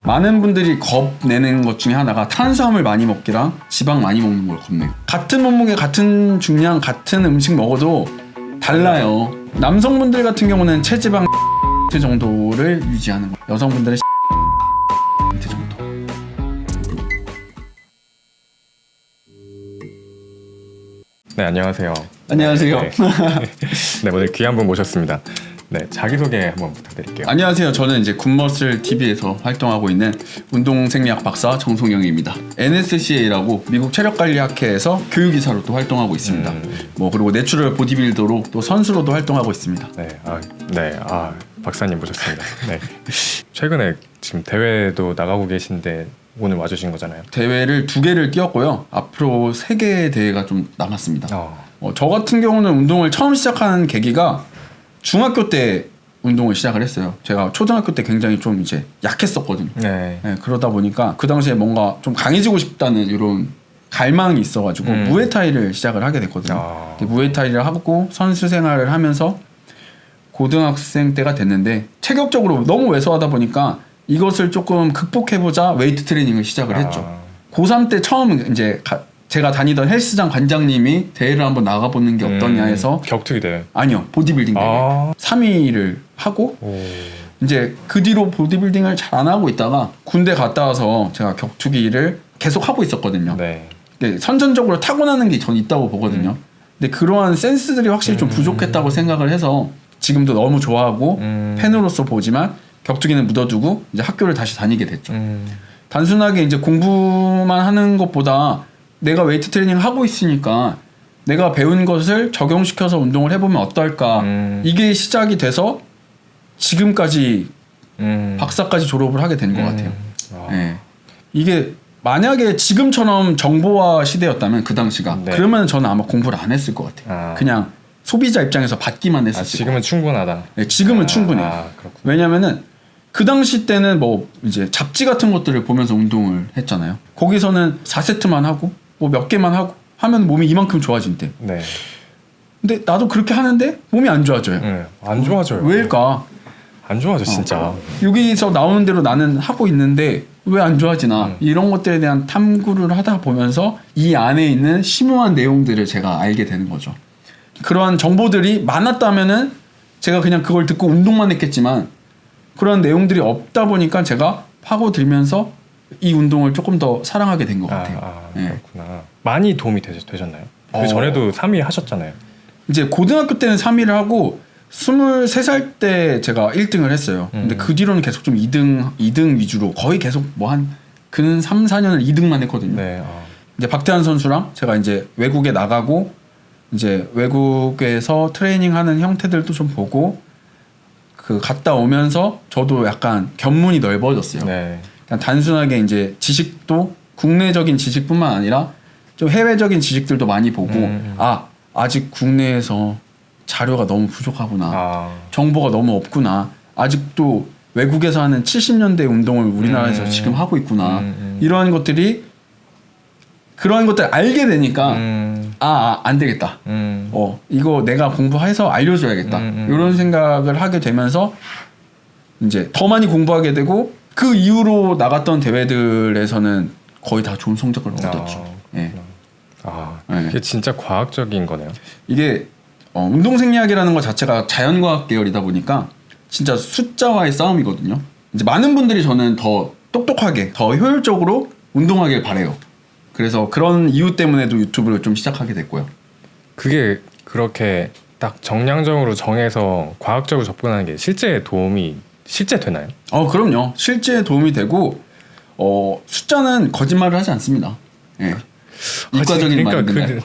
많은 분들이 겁내는 것 중에 하나가 탄수화물 많이 먹기랑 지방 많이 먹는 걸 겁내요. 같은 몸무게, 같은 중량, 같은 음식 먹어도 달라요. 남성분들 같은 경우는 체지방 정도를 유지하는 거예요. 여성분들은 정도. 네, 안녕하세요. 안녕하세요. 네, 오늘 귀한 분 모셨습니다. 네, 자기소개 한번 부탁드릴게요. 안녕하세요. 저는 이제 굿머슬 TV에서 활동하고 있는 운동생리학 박사 정송영입니다. NSCA라고 미국 체력관리학회에서 교육이사로 또 활동하고 있습니다. 그리고 내추럴 보디빌더로 또 선수로도 활동하고 있습니다. 박사님 모셨습니다. 네, 최근에 지금 대회도 나가고 계신데 오늘 와주신 거잖아요. 대회를 2개를 뛰었고요. 앞으로 3개의 대회가 좀 남았습니다. 저 같은 경우는 운동을 처음 시작한 계기가 중학교 때 운동을 시작을 했어요. 제가 초등학교 때 굉장히 좀 이제 약했었거든요. 네, 그러다 보니까 그 당시에 뭔가 좀 강해지고 싶다는 이런 갈망이 있어가지고 무에타이를 시작을 하게 됐거든요. 무에타이를 하고 선수 생활을 하면서 고등학생 때가 됐는데 체격적으로 너무 왜소하다 보니까 이것을 조금 극복해보자 웨이트 트레이닝을 시작을 했죠. 고3 때 처음 이제 제가 다니던 헬스장 관장님이 대회를 한번 나가보는 게 어떠냐 해서 격투기 대회? 아니요, 보디빌딩 대회 3위를 하고 이제 그 뒤로 보디빌딩을 잘 안 하고 있다가 군대 갔다 와서 제가 격투기를 계속 하고 있었거든요. 네. 선천적으로 타고나는 게 전 있다고 보거든요. 근데 그러한 센스들이 확실히 좀 부족했다고 생각을 해서 지금도 너무 좋아하고 팬으로서 보지만 격투기는 묻어두고 이제 학교를 다시 다니게 됐죠. 단순하게 이제 공부만 하는 것보다 내가 웨이트 트레이닝 하고 있으니까 내가 배운 것을 적용시켜서 운동을 해보면 어떨까. 이게 시작이 돼서 지금까지 박사까지 졸업을 하게 된 것 같아요. 네. 이게 만약에 지금처럼 정보화 시대였다면 그 당시가 그러면 저는 아마 공부를 안 했을 것 같아요. 그냥 소비자 입장에서 받기만 했을 거예요. 지금은 충분하다. 네, 지금은 충분해요. 왜냐면은 그 당시 때는 이제 잡지 같은 것들을 보면서 운동을 했잖아요. 거기서는 4세트만 하고 몇 개만 하고 하면 몸이 이만큼 좋아진대. 네. 근데 나도 그렇게 하는데 몸이 안 좋아져요. 네, 안 좋아져요. 왜일까? 안 좋아져 진짜. 여기서 나오는 대로 나는 하고 있는데 왜 안 좋아지나 이런 것들에 대한 탐구를 하다 보면서 이 안에 있는 심오한 내용들을 제가 알게 되는 거죠. 그러한 정보들이 많았다면은 제가 그냥 그걸 듣고 운동만 했겠지만 그런 내용들이 없다 보니까 제가 파고들면서 이 운동을 조금 더 사랑하게 된 것 같아요. 그렇구나. 많이 도움이 되셨나요? 그 전에도 3위 하셨잖아요. 이제 고등학교 때는 3위를 하고 23살 때 제가 1등을 했어요. 근데 그 뒤로는 계속 좀 2등 위주로 거의 계속 그는 3, 4년을 2등만 했거든요. 네, 이제 박태환 선수랑 제가 이제 외국에 나가고 이제 외국에서 트레이닝하는 형태들도 좀 보고 갔다 오면서 저도 약간 견문이 넓어졌어요. 네. 그냥 단순하게 이제 지식도 국내적인 지식뿐만 아니라 좀 해외적인 지식들도 많이 보고 아직 국내에서 자료가 너무 부족하구나. 정보가 너무 없구나. 아직도 외국에서 하는 70년대 운동을 우리나라에서 지금 하고 있구나. 이러한 것들이 그런 것들 알게 되니까 안 되겠다. 이거 내가 공부해서 알려줘야겠다. 이런 생각을 하게 되면서 이제 더 많이 공부하게 되고 그 이후로 나갔던 대회들에서는 거의 다 좋은 성적을 얻었죠. 네. 이게 진짜 과학적인 거네요. 이게 운동생리학이라는 것 자체가 자연과학 계열이다 보니까 진짜 숫자와의 싸움이거든요. 이제 많은 분들이 저는 더 똑똑하게, 더 효율적으로 운동하길 바래요. 그래서 그런 이유 때문에도 유튜브를 좀 시작하게 됐고요. 그게 그렇게 딱 정량적으로 정해서 과학적으로 접근하는 게 실제 되나요? 그럼요. 실제 도움이 되고 숫자는 거짓말을 하지 않습니다. 네. 이과적인 말인데.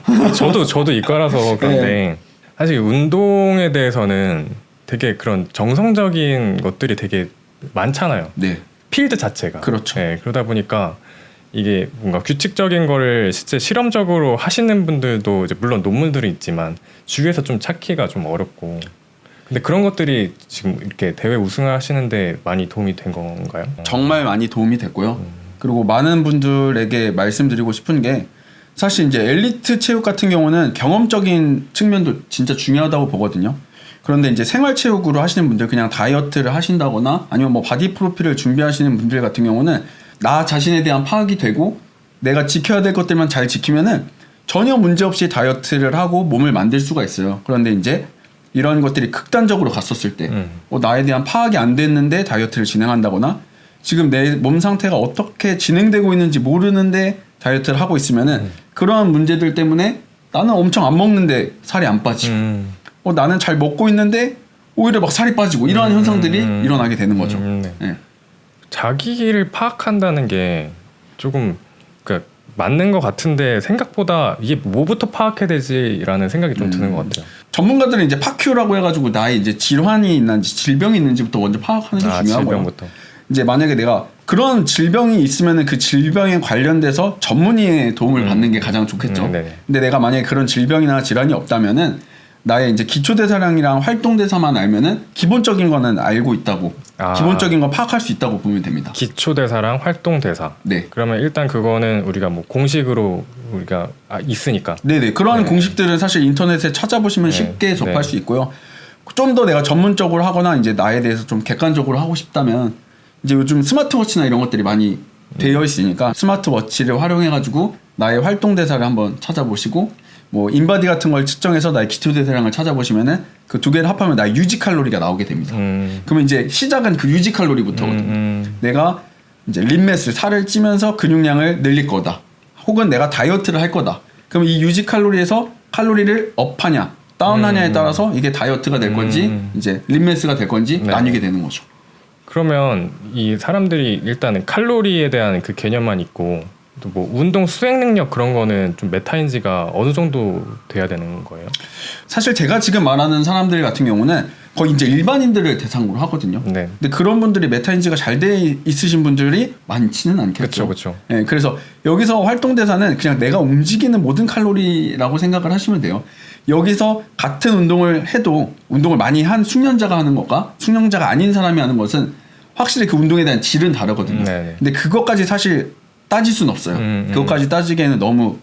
저도 이과라서 그런데 네. 사실 운동에 대해서는 되게 그런 정성적인 것들이 되게 많잖아요. 네. 필드 자체가. 그렇죠. 네, 그러다 보니까 이게 뭔가 규칙적인 거를 실제 실험적으로 하시는 분들도 이제 물론 논문들은 있지만 주위에서 좀 찾기가 좀 어렵고 근데 그런 것들이 지금 이렇게 대회 우승을 하시는데 많이 도움이 된 건가요? 정말 많이 도움이 됐고요. 그리고 많은 분들에게 말씀드리고 싶은 게 사실 이제 엘리트 체육 같은 경우는 경험적인 측면도 진짜 중요하다고 보거든요. 그런데 이제 생활체육으로 하시는 분들, 그냥 다이어트를 하신다거나 아니면 뭐 바디 프로필을 준비하시는 분들 같은 경우는 나 자신에 대한 파악이 되고 내가 지켜야 될 것들만 잘 지키면은 전혀 문제없이 다이어트를 하고 몸을 만들 수가 있어요. 그런데 이제 이런 것들이 극단적으로 갔었을 때 나에 대한 파악이 안 됐는데 다이어트를 진행한다거나 지금 내 몸 상태가 어떻게 진행되고 있는지 모르는데 다이어트를 하고 있으면은 그러한 문제들 때문에 나는 엄청 안 먹는데 살이 안 빠지고 나는 잘 먹고 있는데 오히려 막 살이 빠지고 이러한 현상들이 일어나게 되는 거죠. 네. 네. 자기를 파악한다는 게 조금 그러니까 맞는 것 같은데 생각보다 이게 뭐부터 파악해야 되지라는 생각이 좀 드는 것 같아요. 전문가들은 이제 파큐라고 해가지고 나의 이제 질환이 있는지 질병이 있는지부터 먼저 파악하는 게 중요하고요. 질병부터. 이제 만약에 내가 그런 질병이 있으면은 그 질병에 관련돼서 전문의의 도움을 받는 게 가장 좋겠죠. 근데 내가 만약에 그런 질병이나 질환이 없다면은 나의 이제 기초대사량이랑 활동대사만 알면은 기본적인 거는 알고 있다고, 기본적인 거 파악할 수 있다고 보면 됩니다. 기초대사랑 활동대사. 네. 그러면 일단 그거는 우리가 뭐 공식으로 우리가 있으니까. 네네. 그러한 공식들은 사실 인터넷에 찾아보시면 쉽게 접할 수 있고요. 좀 더 내가 전문적으로 하거나 이제 나에 대해서 좀 객관적으로 하고 싶다면 이제 요즘 스마트워치나 이런 것들이 많이 되어 있으니까 스마트워치를 활용해가지고 나의 활동대사를 한번 찾아보시고 뭐 인바디 같은 걸 측정해서 나의 기초대사량을 찾아보시면은 그 두 개를 합하면 나의 유지 칼로리가 나오게 됩니다. 그러면 이제 시작은 그 유지 칼로리부터거든요. 내가 이제 림매스 살을 찌면서 근육량을 늘릴 거다. 혹은 내가 다이어트를 할 거다. 그럼 이 유지 칼로리에서 칼로리를 업하냐 다운하냐에 따라서 이게 다이어트가 될 건지 이제 림매스가 될 건지 나뉘게 되는 거죠. 그러면 이 사람들이 일단은 칼로리에 대한 그 개념만 있고 또 뭐 운동 수행 능력 그런 거는 좀 메타인지가 어느 정도 돼야 되는 거예요? 사실 제가 지금 말하는 사람들 같은 경우는 거의 이제 일반인들을 대상으로 하거든요. 네. 근데 그런 분들이 메타인지가 잘 돼 있으신 분들이 많지는 않겠죠. 그렇죠. 네, 그래서 여기서 활동대사는 그냥 내가 움직이는 모든 칼로리라고 생각을 하시면 돼요. 여기서 같은 운동을 해도 운동을 많이 한 숙련자가 하는 것과 숙련자가 아닌 사람이 하는 것은 확실히 그 운동에 대한 질은 다르거든요. 근데 그것까지 사실 따질 수는 없어요. 그것까지 따지기에는 너무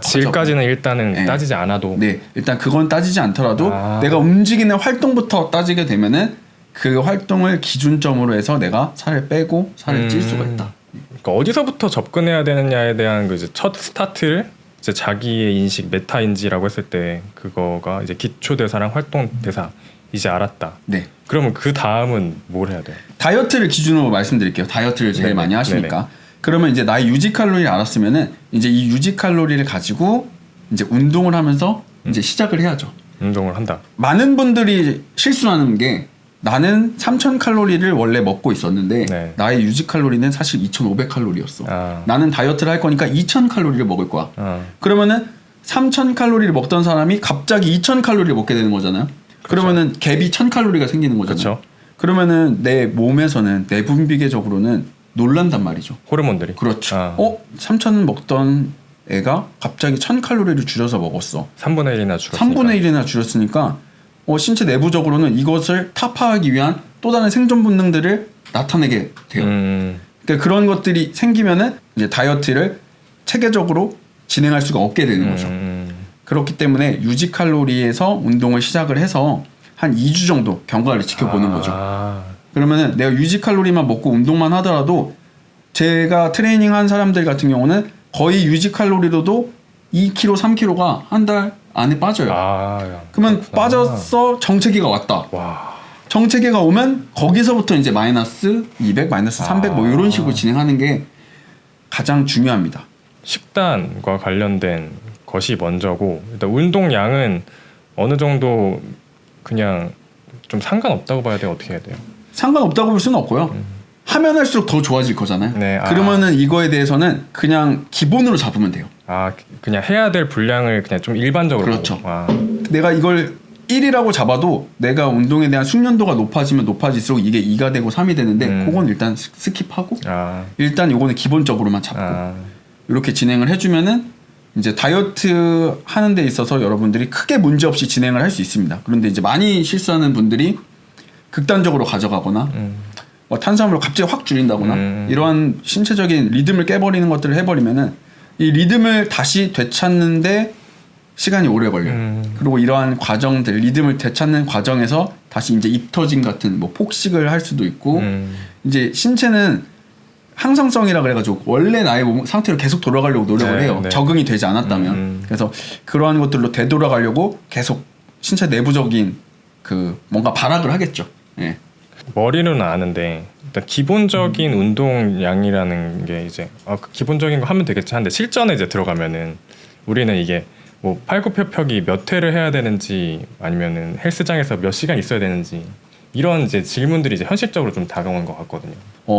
질까지는 일단은 따지지 않아도 일단 그건 따지지 않더라도 내가 움직이는 활동부터 따지게 되면은 그 활동을 기준점으로 해서 내가 살을 빼고 살을 찔 수가 있다. 그러니까 어디서부터 접근해야 되느냐에 대한 그 이제 첫 스타트를 이제 자기의 인식 메타인지라고 했을 때 그거가 이제 기초대사랑 활동대사 이제 알았다. 네. 그러면 그 다음은 뭘 해야 돼요? 다이어트를 기준으로 말씀드릴게요. 다이어트를 제일 많이 하시니까. 그러면 이제 나의 유지 칼로리를 알았으면은 이제 이 유지 칼로리를 가지고 이제 운동을 하면서 이제 시작을 해야죠. 운동을 한다. 많은 분들이 실수하는 게 나는 3,000 칼로리를 원래 먹고 있었는데 나의 유지 칼로리는 사실 2,500 칼로리였어. 나는 다이어트를 할 거니까 2,000 칼로리를 먹을 거야. 그러면은 3,000 칼로리를 먹던 사람이 갑자기 2,000 칼로리를 먹게 되는 거잖아요. 그러면은 갭이 1,000 칼로리가 생기는 거잖아요. 그러면은 내 몸에서는 내분비계적으로는 놀란단 말이죠. 호르몬들이. 그렇죠. 3,000 먹던 애가 갑자기 1,000 칼로리를 줄여서 먹었어. 3분의 1이나 줄였으니까. 3분의 1이나 줄였으니까 신체 내부적으로는 이것을 타파하기 위한 또 다른 생존 본능들을 나타내게 돼요. 그러니까 그런 것들이 생기면은 이제 다이어트를 체계적으로 진행할 수가 없게 되는 거죠. 그렇기 때문에 유지 칼로리에서 운동을 시작을 해서 한 2주 정도 경과를 지켜보는 거죠. 그러면은 내가 유지 칼로리만 먹고 운동만 하더라도 제가 트레이닝한 사람들 같은 경우는 거의 유지 칼로리로도 2kg, 3kg가 한 달 안에 빠져요. 그러면 그렇구나. 빠져서 정체기가 왔다. 정체기가 오면 거기서부터 이제 마이너스 200, 마이너스 300 뭐 이런 식으로 진행하는 게 가장 중요합니다. 식단과 관련된 것이 먼저고 일단 운동량은 어느 정도 그냥 좀 상관없다고 봐야 돼요? 어떻게 해야 돼요? 상관없다고 볼 수는 없고요. 하면 할수록 더 좋아질 거잖아요. 그러면은 이거에 대해서는 그냥 기본으로 잡으면 돼요. 그냥 해야 될 분량을 그냥 좀 일반적으로. 그렇죠. 내가 이걸 1이라고 잡아도 내가 운동에 대한 숙련도가 높아지면 높아질수록 이게 2가 되고 3이 되는데 그건 일단 스킵하고 일단 요거는 기본적으로만 잡고 이렇게 진행을 해주면은 이제 다이어트 하는 데 있어서 여러분들이 크게 문제 없이 진행을 할 수 있습니다. 그런데 이제 많이 실수하는 분들이 극단적으로 가져가거나 탄수화물을 갑자기 확 줄인다거나 이러한 신체적인 리듬을 깨버리는 것들을 해버리면은 이 리듬을 다시 되찾는데 시간이 오래 걸려요. 그리고 이러한 과정들, 리듬을 되찾는 과정에서 다시 이제 입터짐 같은 뭐 폭식을 할 수도 있고, 이제 신체는 항상성이라 그래가지고 원래 나의 몸 상태로 계속 돌아가려고 노력을 해요. 적응이 되지 않았다면. 그래서 그러한 것들로 되돌아가려고 계속 신체 내부적인 그 뭔가 발악을 하겠죠. 예. 머리로는 아는데 일단 기본적인 운동량이라는 게 이제 그 기본적인 거 하면 되겠지 하는데 실전에 이제 들어가면은 우리는 이게 뭐 팔굽혀펴기 몇 회를 해야 되는지 아니면은 헬스장에서 몇 시간 있어야 되는지 이런 이제 질문들이 이제 현실적으로 좀 다가오는 것 같거든요.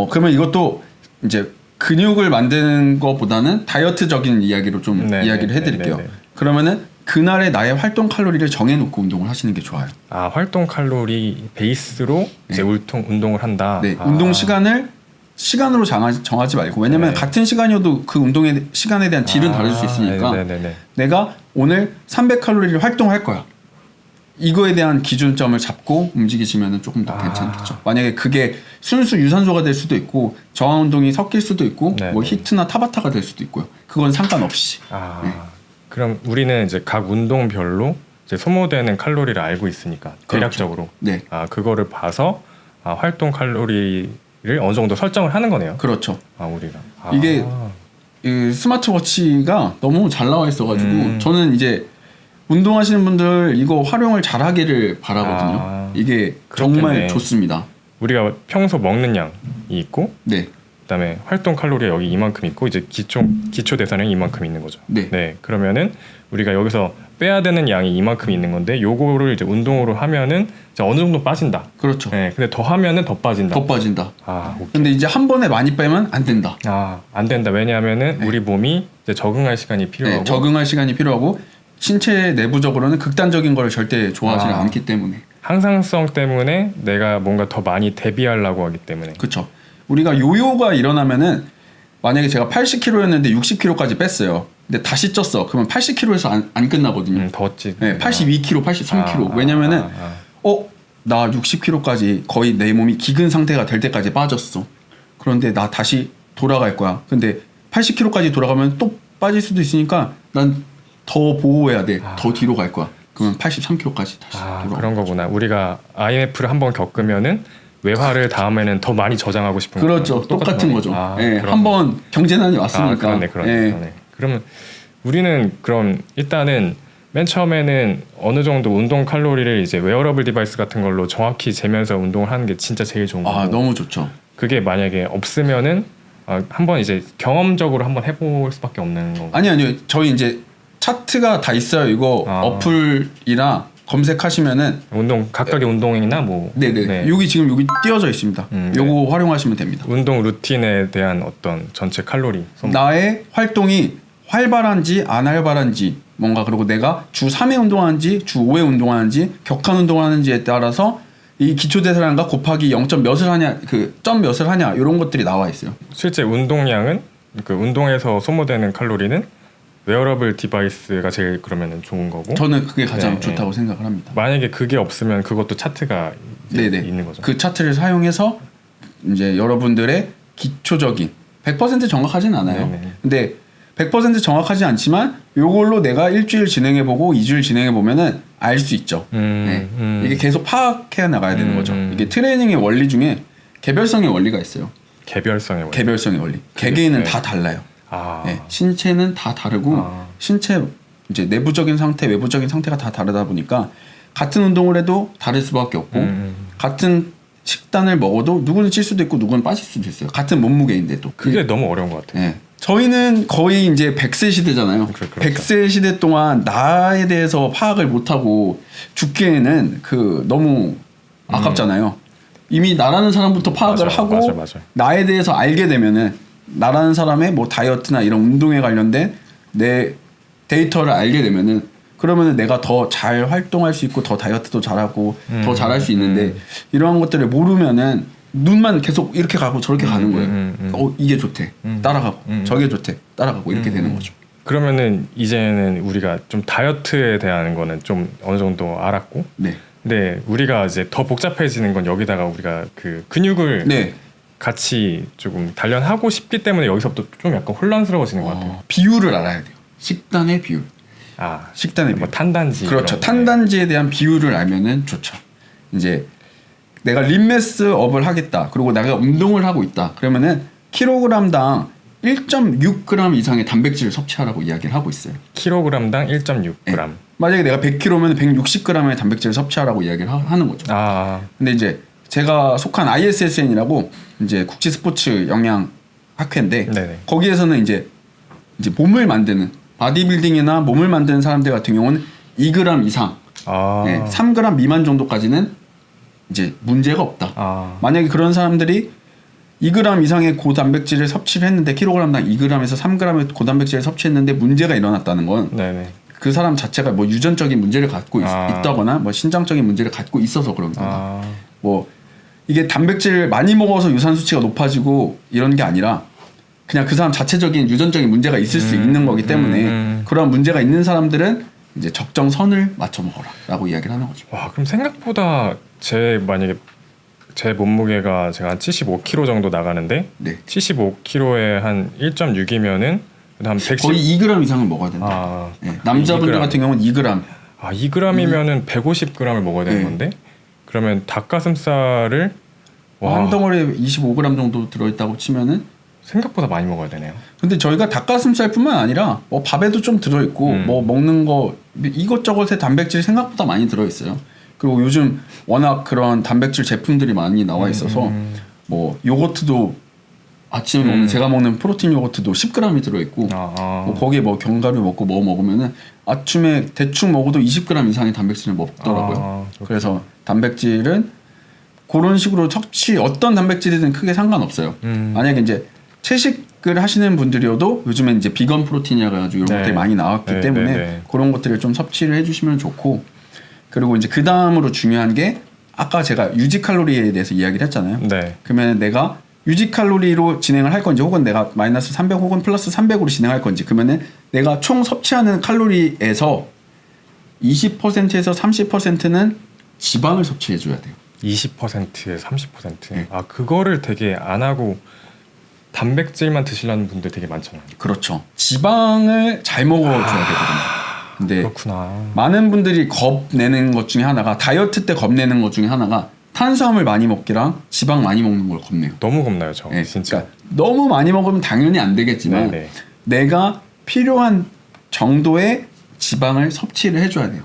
그러면 이것도 이제 근육을 만드는 것보다는 다이어트적인 이야기로 좀 이야기를 해드릴게요. 그러면은 그날의 나의 활동 칼로리를 정해놓고 운동을 하시는 게 좋아요. 아, 활동 칼로리 베이스로 이제 운동을 한다. 네, 운동 시간을 시간으로 정하지 말고, 왜냐면 같은 시간이어도 그 운동의 시간에 대한 질은 다를 수 있으니까 내가 오늘 300칼로리를 활동할 거야. 이거에 대한 기준점을 잡고 움직이시면 조금 더 괜찮겠죠. 만약에 그게 순수 유산소가 될 수도 있고 저항 운동이 섞일 수도 있고 뭐 히트나 타바타가 될 수도 있고요. 그건 상관없이. 그럼 우리는 이제 각 운동별로 이제 소모되는 칼로리를 알고 있으니까 대략적으로 그거를 봐서 활동 칼로리를 어느 정도 설정을 하는 거네요. 그렇죠. 우리가 이게 이 스마트워치가 너무 잘 나와 있어가지고 저는 이제 운동하시는 분들 이거 활용을 잘하기를 바라거든요. 이게 정말 좋습니다. 우리가 평소 먹는 양이 있고, 그다음에 활동 칼로리가 여기 이만큼 있고 이제 기초 대사량이 이만큼 있는 거죠. 그러면은 우리가 여기서 빼야 되는 양이 이만큼 있는 건데 요거를 이제 운동으로 하면은 이제 어느 정도 빠진다. 그렇죠. 근데 더 하면은 더 빠진다. 더 빠진다. 근데 이제 한 번에 많이 빼면 안 된다. 안 된다. 왜냐하면은 우리 몸이 이제 적응할 시간이 필요하고. 적응할 시간이 필요하고 신체 내부적으로는 극단적인 걸 절대 좋아하지 않기 때문에. 항상성 때문에 내가 뭔가 더 많이 대비하려고 하기 때문에. 그렇죠. 우리가 요요가 일어나면은 만약에 제가 80kg였는데 60kg까지 뺐어요. 근데 다시 쪘어. 그러면 80kg에서 안 끝나거든요. 더 찌. 82kg, 83kg. 왜냐면은 나 60kg까지 거의 내 몸이 기근 상태가 될 때까지 빠졌어. 그런데 나 다시 돌아갈 거야. 근데 80kg까지 돌아가면 또 빠질 수도 있으니까 난 더 보호해야 돼. 더 뒤로 갈 거야. 그러면 83kg까지 다시 돌아가. 그런 거구나. 우리가 IMF를 한번 겪으면은 외화를 다음에는 더 많이 저장하고 싶은 거죠. 그렇죠. 똑같은 거죠. 한번 경제난이 왔으니까. 그러네. 그러면 우리는 그럼 일단은 맨 처음에는 어느 정도 운동 칼로리를 이제 웨어러블 디바이스 같은 걸로 정확히 재면서 운동을 하는 게 진짜 제일 좋은 거고. 너무 좋죠. 그게 만약에 없으면은 한번 이제 경험적으로 한번 해볼 수밖에 없는 거. 아니요. 저희 이제 차트가 다 있어요. 이거 어플이나 검색하시면은 운동 각각의 운동이나 뭐 여기 지금 여기 띄어져 있습니다. 요거 활용하시면 됩니다. 운동 루틴에 대한 어떤 전체 칼로리 나의 활동이 활발한지 안 활발한지 뭔가, 그리고 내가 주 3회 운동하는지 주 5회 운동하는지 격한 운동하는지에 따라서 이 기초 대사량과 곱하기 0점 몇을 하냐, 그 점 몇을 하냐, 이런 것들이 나와 있어요. 실제 운동량은 그 운동에서 소모되는 칼로리는 웨어러블 디바이스가 제일 그러면은 좋은 거고. 저는 그게 가장 좋다고 생각을 합니다. 만약에 그게 없으면 그것도 차트가 있는 거죠. 그 차트를 사용해서 이제 여러분들의 기초적인 100% 정확하진 않아요. 근데 100% 정확하지 않지만 요걸로 내가 일주일 진행해보고 2주일 진행해보면은 알 수 있죠. 이게 계속 파악해 나가야 되는 거죠. 이게 트레이닝의 원리 중에 개별성의 원리가 있어요. 개별성의 원리. 개개인은 다 달라요. 신체는 다 다르고 신체 이제 내부적인 상태, 외부적인 상태가 다 다르다 보니까 같은 운동을 해도 다를 수밖에 없고 같은 식단을 먹어도 누구는 찔 수도 있고 누구는 빠질 수도 있어요. 같은 몸무게인데도. 그게 너무 어려운 것 같아요. 저희는 거의 이제 100세 시대잖아요. 그렇죠. 100세 시대 동안 나에 대해서 파악을 못하고 죽기에는 너무 아깝잖아요. 이미 나라는 사람부터 파악을 하고 맞아. 나에 대해서 알게 되면은 나라는 사람의 뭐 다이어트나 이런 운동에 관련된 내 데이터를 알게 되면은 그러면은 내가 더 잘 활동할 수 있고 더 다이어트도 잘하고 더 잘할 수 있는데 이러한 것들을 모르면은 눈만 계속 이렇게 가고 저렇게 가는 거예요. 이게 좋대. 따라가고 저게 좋대. 따라가고 이렇게 되는 거죠. 그러면은 이제는 우리가 좀 다이어트에 대한 거는 좀 어느 정도 알았고 근데 우리가 이제 더 복잡해지는 건 여기다가 우리가 그 근육을 같이 조금 단련하고 싶기 때문에 여기서부터 좀 약간 혼란스러워지는 것 같아요. 비율을 알아야 돼요. 식단의 비율. 식단의 비율. 뭐 탄단지. 그렇죠. 탄단지에 대한 비율을 알면은 좋죠. 이제 내가 림매스 업을 하겠다. 그리고 내가 운동을 하고 있다. 그러면은 킬로그램당 1.6g 이상의 단백질을 섭취하라고 이야기를 하고 있어요. 킬로그램당 1.6g. 네. 만약에 내가 100kg면 160g의 단백질을 섭취하라고 이야기를 하는 거죠. 근데 이제 제가 속한 ISSN이라고 이제 국제 스포츠 영양 학회인데 네네. 거기에서는 이제 몸을 만드는 바디빌딩이나 몸을 만드는 사람들 같은 경우는 2g 이상, 3g 미만 정도까지는 이제 문제가 없다. 만약에 그런 사람들이 2g 이상의 고단백질을 섭취를 했는데 킬로그램당 2g에서 3g의 고단백질을 섭취했는데 문제가 일어났다는 건 그 사람 자체가 뭐 유전적인 문제를 갖고 있다거나 뭐 신장적인 문제를 갖고 있어서 그런 거다. 뭐 이게 단백질을 많이 먹어서 유산 수치가 높아지고 이런 게 아니라 그냥 그 사람 자체적인 유전적인 문제가 있을 수 있는 거기 때문에 그런 문제가 있는 사람들은 이제 적정 선을 맞춰 먹어라라고 이야기를 하는 거죠. 와, 그럼 생각보다 만약에 제 몸무게가 제가 한 75kg 정도 나가는데 75kg에 한 1.6이면은 한 110... 거의 2g 이상을 먹어야 된다. 남자분들 2g. 같은 경우는 2g. 2g이면은 150g을 먹어야 되는 건데 그러면 닭가슴살을 한 덩어리에 25g 정도 들어있다고 치면은 생각보다 많이 먹어야 되네요. 근데 저희가 닭가슴살뿐만 아니라 뭐 밥에도 좀 들어있고 뭐 먹는 거 이것저것의 단백질이 생각보다 많이 들어있어요. 그리고 요즘 워낙 그런 단백질 제품들이 많이 나와 있어서 뭐 요거트도 아침에 먹는 제가 먹는 프로틴 요거트도 10g이 들어있고 뭐 거기에 뭐 견과류 먹고 뭐 먹으면은 아침에 대충 먹어도 20g 이상의 단백질을 먹더라고요. 그래서 단백질은 그런 식으로 어떤 단백질이든 크게 상관없어요. 만약에 이제 채식을 하시는 분들이어도 요즘엔 이제 비건 프로틴이라 가지고 이런 것들이 많이 나왔기 때문에 그런 것들을 좀 섭취를 해주시면 좋고, 그리고 이제 그 다음으로 중요한 게 아까 제가 유지 칼로리에 대해서 이야기를 했잖아요. 그러면 내가 유지 칼로리로 진행을 할 건지 혹은 내가 마이너스 300 혹은 플러스 300으로 진행할 건지, 그러면은 내가 총 섭취하는 칼로리에서 20%에서 30%는 지방을 섭취해 줘야 돼요. 20%에서 30%? 그거를 되게 안 하고 단백질만 드시려는 분들 되게 많잖아요. 그렇죠. 지방을 잘 먹어줘야 되거든요. 근데 그렇구나. 많은 분들이 겁내는 것 중에 하나가, 다이어트 때 겁내는 것 중에 하나가 탄수화물 많이 먹기랑 지방 많이 먹는 걸 겁내요. 너무 겁나요, 저. 진짜. 그러니까 너무 많이 먹으면 당연히 안 되겠지만 내가 필요한 정도의 지방을 섭취를 해줘야 돼요.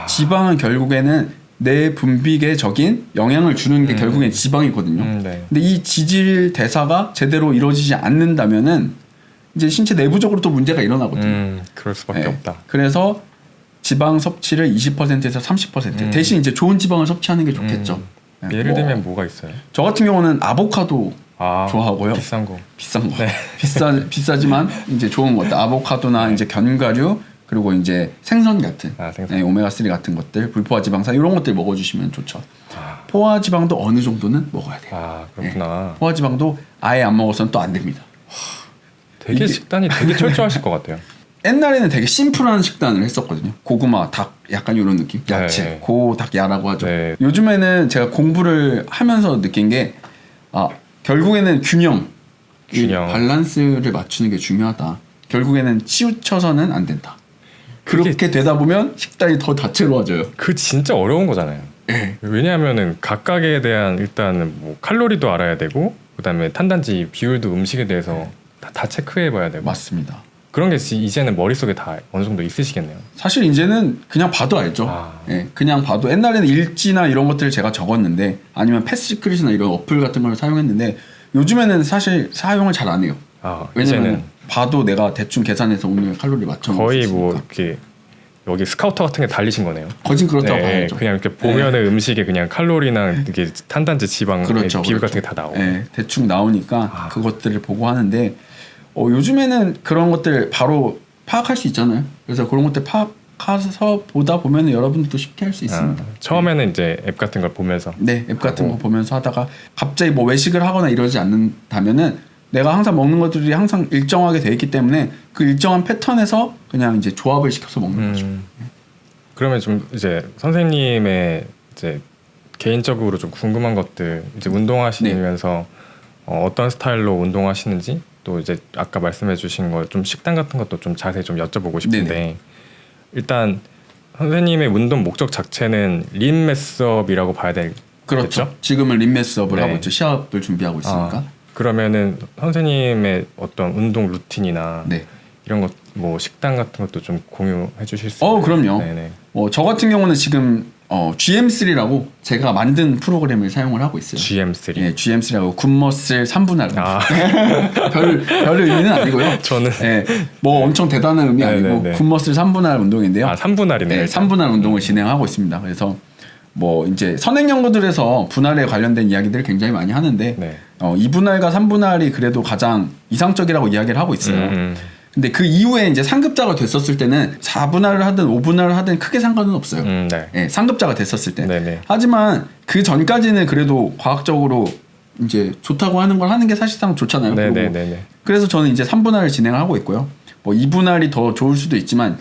지방은 결국에는 내 분비계 적인 영향을 주는 게 결국엔 지방이거든요. 근데 이 지질 대사가 제대로 이루어지지 않는다면은 이제 신체 내부적으로 또 문제가 일어나거든요. 그럴 수밖에 없다. 그래서 지방 섭취를 20%에서 30% 대신 이제 좋은 지방을 섭취하는 게 좋겠죠. 예를 들면 뭐가 있어요? 저 같은 경우는 아보카도 좋아하고요. 비싼 거. 비싸지만 이제 좋은 것들. 아보카도나 이제 견과류, 그리고 이제 생선 같은 오메가3 같은 것들, 불포화 지방산 이런 것들 먹어주시면 좋죠. 포화 지방도 어느 정도는 먹어야 돼요. 그렇구나. 포화 지방도 아예 안 먹어서는 또 안 됩니다. 되게 식단이 되게 철저하실 것 같아요. 옛날에는 되게 심플한 식단을 했었거든요. 고구마, 닭, 약간 이런 느낌. 야채, 고닭야라고 하죠. 요즘에는 제가 공부를 하면서 느낀 게 결국에는 균형, 밸런스를 맞추는 게 중요하다. 결국에는 치우쳐서는 안 된다. 그렇게 되다 보면 식단이 더 다채로워져요. 그 진짜 어려운 거잖아요. 왜냐하면은 각각에 대한 일단은 뭐 칼로리도 알아야 되고, 그다음에 탄단지 비율도 음식에 대해서 다 체크해봐야 되고. 맞습니다. 그런 게 이제는 머릿속에 다 어느 정도 있으시겠네요. 사실 이제는 그냥 봐도 알죠. 그냥 봐도. 옛날에는 일지나 이런 것들을 제가 적었는데, 아니면 패스시크릿이나 이런 어플 같은 걸 사용했는데, 요즘에는 사실 사용을 잘 안 해요. 왜냐면 봐도 내가 대충 계산해서 오늘 칼로리 맞춰 거의 뭐 이렇게 여기 스카우터 같은 게 달리신 거네요. 거진 그렇다고 봐야죠. 그냥 이렇게 보면은 음식에 그냥 칼로리나 이게 탄단지, 지방 비율 같은 게 다 나오고. 대충 나오니까 그것들을 보고 하는데, 요즘에는 그런 것들 바로 파악할 수 있잖아요. 그래서 그런 것들 파악해서 보다 보면 여러분들도 쉽게 할 수 있습니다. 처음에는 이제 앱 같은 걸 보면서. 앱 같은 거 보면서 하다가 갑자기 뭐 외식을 하거나 이러지 않는다면은 내가 항상 먹는 것들이 항상 일정하게 돼 있기 때문에 그 일정한 패턴에서 그냥 이제 조합을 시켜서 먹는 거죠. 그러면 좀 이제 선생님의 이제 개인적으로 좀 궁금한 것들, 이제 운동하시면서 어떤 스타일로 운동하시는지, 또 이제 아까 말씀해주신 거 좀 식단 같은 것도 좀 자세히 좀 여쭤보고 싶은데, 일단 선생님의 운동 목적 자체는 린 매스업이라고 봐야 되겠죠? 그렇죠. 지금은 린 매스업을 네. 하고 있죠. 시합을 준비하고 있으니까. 그러면은 선생님의 어떤 운동 루틴이나 네. 이런 것 뭐 식단 같은 것도 좀 공유해 주실 수 있나요? 그럼요. 네네. 저 같은 경우는 지금 GM3라고 제가 만든 프로그램을 사용을 하고 있어요. GM3. 네, GM3라고 굿머슬 3분할. 아. 별 의미는 아니고요. 저는 네, 뭐 엄청 대단한 의미 아니고 네네네. 굿머슬 3분할 운동인데요. 3분할이네요. 네, 3분할 운동을 진행하고 있습니다. 그래서 뭐 이제 선행 연구들에서 분할에 관련된 이야기들을 굉장히 많이 하는데 네. 2분할과 3분할이 그래도 가장 이상적이라고 이야기를 하고 있어요. 근데 그 이후에 이제 상급자가 됐었을 때는 4분할을 하든 5분할을 하든 크게 상관은 없어요. 네. 네, 상급자가 됐었을 때. 네네. 하지만 그 전까지는 그래도 과학적으로 이제 좋다고 하는 걸 하는 게 사실상 좋잖아요. 네네네네. 그래서 저는 이제 3분할을 진행을 하고 있고요. 뭐 2분할이 더 좋을 수도 있지만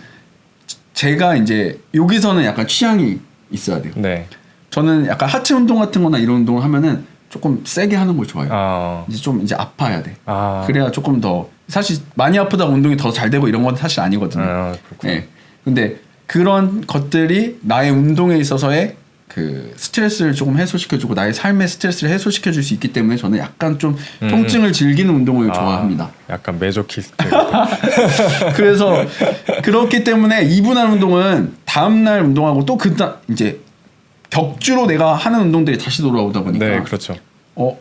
제가 이제 여기서는 약간 취향이 있어야 돼요. 네. 저는 약간 하체 운동 같은 거나 이런 운동을 하면은 조금 세게 하는 걸 좋아해요. 이제 좀 이제 아파야 돼. 그래야 조금 더 사실 많이 아프다고 운동이 더 잘 되고 이런 건 사실 아니거든요. 그렇구나. 네. 근데 그런 것들이 나의 운동에 있어서의 그 스트레스를 조금 해소시켜주고 나의 삶의 스트레스를 해소시켜줄 수 있기 때문에 저는 약간 좀 통증을 즐기는 운동을 좋아합니다. 약간 메조키스트. 그래서 그렇기 때문에 2분할 운동은 다음날 운동하고 또 이제 격주로 내가 하는 운동들이 다시 돌아오다 보니까 네, 그렇죠.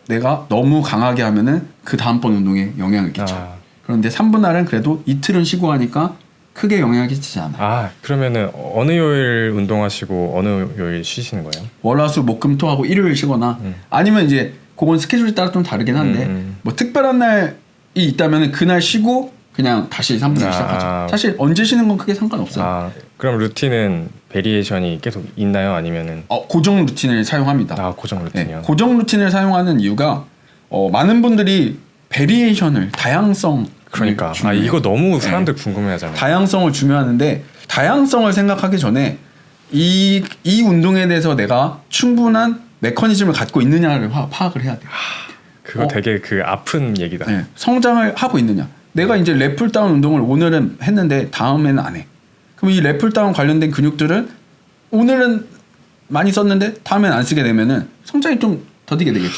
내가 너무 강하게 하면은 그 다음번 운동에 영향을 끼쳐. 그런데 3분할은 그래도 이틀은 쉬고 하니까 크게 영향을 끼치지 않아요. 그러면은 어느 요일 운동하시고 어느 요일 쉬시는 거예요? 월화수목금토하고 일요일 쉬거나 아니면 이제 그건 스케줄에 따라 좀 다르긴 한데 뭐 특별한 날이 있다면 그날 쉬고 그냥 다시 3분할 시작하죠. 사실 언제 쉬는 건 크게 상관없어요. 그럼 루틴은 베리에이션이 계속 있나요? 아니면은 고정 루틴을 사용합니다. 고정 루틴이요? 네, 고정 루틴을 사용하는 이유가 많은 분들이 베리에이션을 다양성 그러니까 이거 너무 사람들 궁금해하잖아요. 다양성을 중요하는데 다양성을 생각하기 전에 이 운동에 대해서 내가 충분한 메커니즘을 갖고 있느냐를 파악을 해야 돼요. 그거 되게 그 아픈 얘기다. 네, 성장을 하고 있느냐. 내가 이제 랩풀다운 운동을 오늘은 했는데 다음에는 안 해. 그럼 이 랩풀다운 관련된 근육들은 오늘은 많이 썼는데 다음에는 안 쓰게 되면은 성장이 좀 더디게 되겠죠.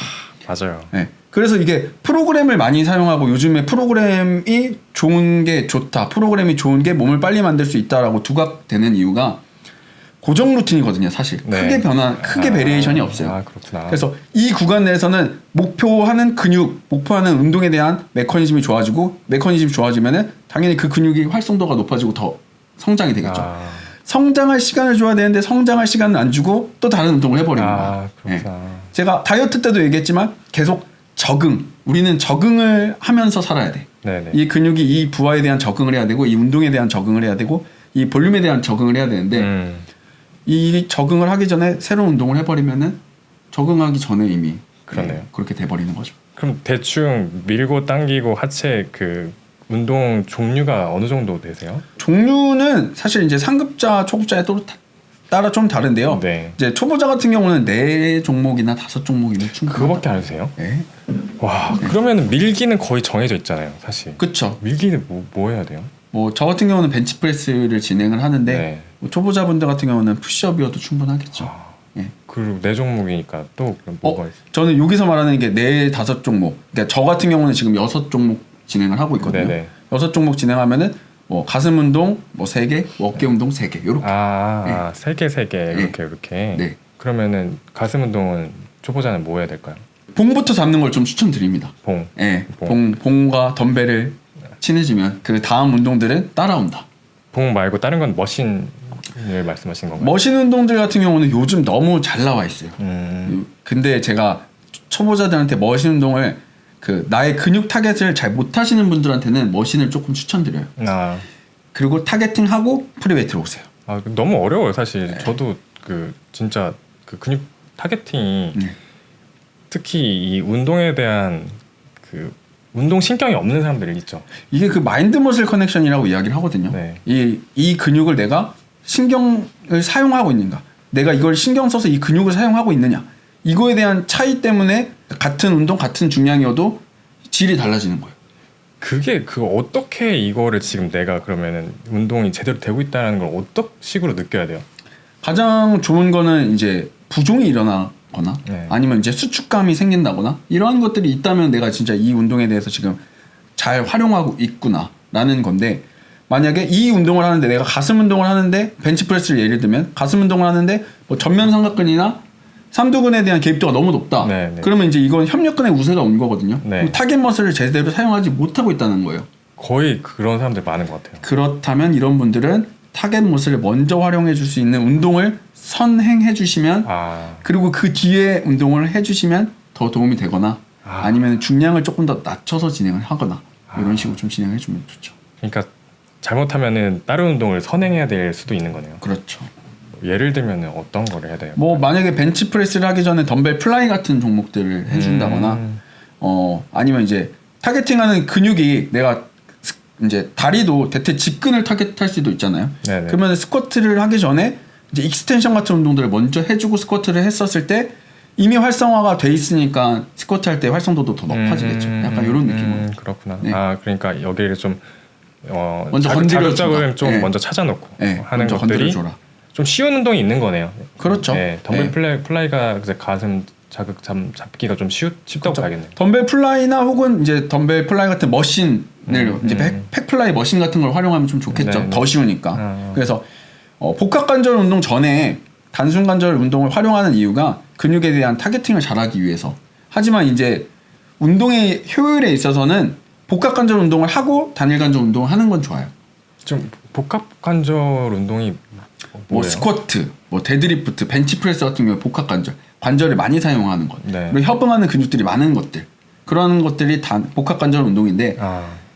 맞아요. 네. 그래서 이게 프로그램을 많이 사용하고 요즘에 프로그램이 좋은 게 좋다. 프로그램이 좋은 게 몸을 빨리 만들 수 있다라고 두각되는 이유가 고정 루틴이거든요. 사실 크게 베리에이션이 없어요. 그렇구나. 그래서 이 구간 내에서는 목표하는 근육, 목표하는 운동에 대한 메커니즘이 좋아지고 메커니즘이 좋아지면은 당연히 그 근육이 활성도가 높아지고 더 성장이 되겠죠. 성장할 시간을 줘야 되는데 성장할 시간을 안 주고 또 다른 운동을 해버리는 거야. 네. 제가 다이어트 때도 얘기했지만 계속 우리는 적응을 하면서 살아야 돼. 네네. 이 근육이 이 부하에 대한 적응을 해야 되고 이 운동에 대한 적응을 해야 되고 이 볼륨에 대한 적응을 해야 되는데 이 적응을 하기 전에 새로운 운동을 해버리면은 적응하기 전에 이미 그러네요. 그렇게 돼버리는 거죠. 그럼 대충 밀고 당기고 하체 그 운동 종류가 어느 정도 되세요? 종류는 사실 이제 상급자, 초급자에 따라 좀 다른데요. 네. 이제 초보자 같은 경우는 4종목이나 5종목이면 충분합니다. 그거밖에 안 하세요? 네. 와, 그러면 밀기는 거의 정해져 있잖아요, 사실. 그렇죠. 밀기는 뭐 해야 돼요? 뭐 저 같은 경우는 벤치프레스를 진행을 하는데 뭐 초보자분들 같은 경우는 푸시업이어도 충분하겠죠. 그리고 4종목이니까 또 그럼 뭐가 있어요? 저는 여기서 말하는 게 4-5종목. 그러니까 저 같은 경우는 지금 6종목 진행을 하고 있거든요. 네네. 6종목 진행하면은 뭐 가슴 운동 뭐 3개, 어깨 운동 3개 요렇게. 3개 이렇게. 네. 그러면은 가슴 운동은 초보자는 뭐 해야 될까요? 봉부터 잡는 걸 좀 추천드립니다. 봉. 네. 봉과 덤벨을 친해지면 그 다음 운동들은 따라온다. 봉 말고 다른 건 머신을 말씀하시는 건가요? 머신 운동들 같은 경우는 요즘 너무 잘 나와 있어요. 근데 제가 초보자들한테 머신 운동을 나의 근육 타겟을 잘 못하시는 분들한테는 머신을 조금 추천드려요. 그리고 타겟팅하고 프리웨이트로 오세요. 너무 어려워요 사실. 저도 진짜 근육 타겟팅이 특히 이 운동에 대한 운동 신경이 없는 사람들 있죠. 이게 마인드 머슬 커넥션이라고 이야기를 하거든요. 네. 이 근육을 내가 신경을 사용하고 있는가, 내가 이걸 신경 써서 이 근육을 사용하고 있느냐, 이거에 대한 차이 때문에 같은 운동 같은 중량이어도 질이 달라지는 거예요. 그게 어떻게 이거를 지금 내가 그러면은 운동이 제대로 되고 있다는 걸 어떤 식으로 느껴야 돼요? 가장 좋은 거는 이제 부종이 일어나거나 네. 아니면 이제 수축감이 생긴다거나 이러한 것들이 있다면 내가 진짜 이 운동에 대해서 지금 잘 활용하고 있구나라는 건데, 만약에 이 운동을 하는데 내가 가슴 운동을 하는데 벤치프레스를 예를 들면 가슴 운동을 하는데 뭐 전면 삼각근이나 삼두근에 대한 개입도가 너무 높다. 네, 네. 그러면 이제 이건 협력근의 우세가 온 거거든요. 네. 그럼 타겟 머슬을 제대로 사용하지 못하고 있다는 거예요. 거의 그런 사람들 많은 것 같아요. 그렇다면 이런 분들은 타겟 머슬을 먼저 활용해 줄 수 있는 운동을 선행해 주시면, 그리고 그 뒤에 운동을 해 주시면 더 도움이 되거나 아니면 중량을 조금 더 낮춰서 진행을 하거나 이런 식으로 좀 진행해 주면 좋죠. 그러니까 잘못하면은 다른 운동을 선행해야 될 수도 있는 거네요. 그렇죠. 예를 들면은 어떤 거를 해야 돼요? 뭐 만약에 벤치프레스를 하기 전에 덤벨 플라이 같은 종목들을 해준다거나 아니면 이제 타겟팅하는 근육이 내가 이제 다리도 대퇴 직근을 타겟할 수도 있잖아요. 네네. 그러면 스쿼트를 하기 전에 이제 익스텐션 같은 운동들을 먼저 해주고 스쿼트를 했었을 때 이미 활성화가 돼 있으니까 스쿼트 할 때 활성도도 더 높아지겠죠. 약간 이런 느낌으로. 그렇구나. 네. 그러니까 여기를 좀 먼저 건드려주다. 자극점을 좀 네. 먼저 찾아놓고 네, 하는 먼저 것들이 건드려줘라. 좀 쉬운 운동이 있는 거네요. 그렇죠. 네, 덤벨 네. 플라이가 이제 가슴 자극 잡기가 좀 쉽다고 그렇죠. 봐야겠네요. 덤벨 플라이나 혹은 이제 덤벨 플라이 같은 머신을 이제 팩 플라이 머신 같은 걸 활용하면 좀 좋겠죠. 네, 더 쉬우니까. 그래서 복합 관절 운동 전에 단순 관절 운동을 활용하는 이유가 근육에 대한 타겟팅을 잘하기 위해서. 하지만 이제 운동의 효율에 있어서는 복합 관절 운동을 하고 단일 관절 운동을 하는 건 좋아요. 좀 복합 관절 운동이 뭐 뭐예요? 스쿼트, 뭐 데드리프트, 벤치프레스 같은 경우에 복합 관절을 많이 사용하는 것. 네. 그리고 협응하는 근육들이 많은 것들. 그런 것들이 복합 관절 운동인데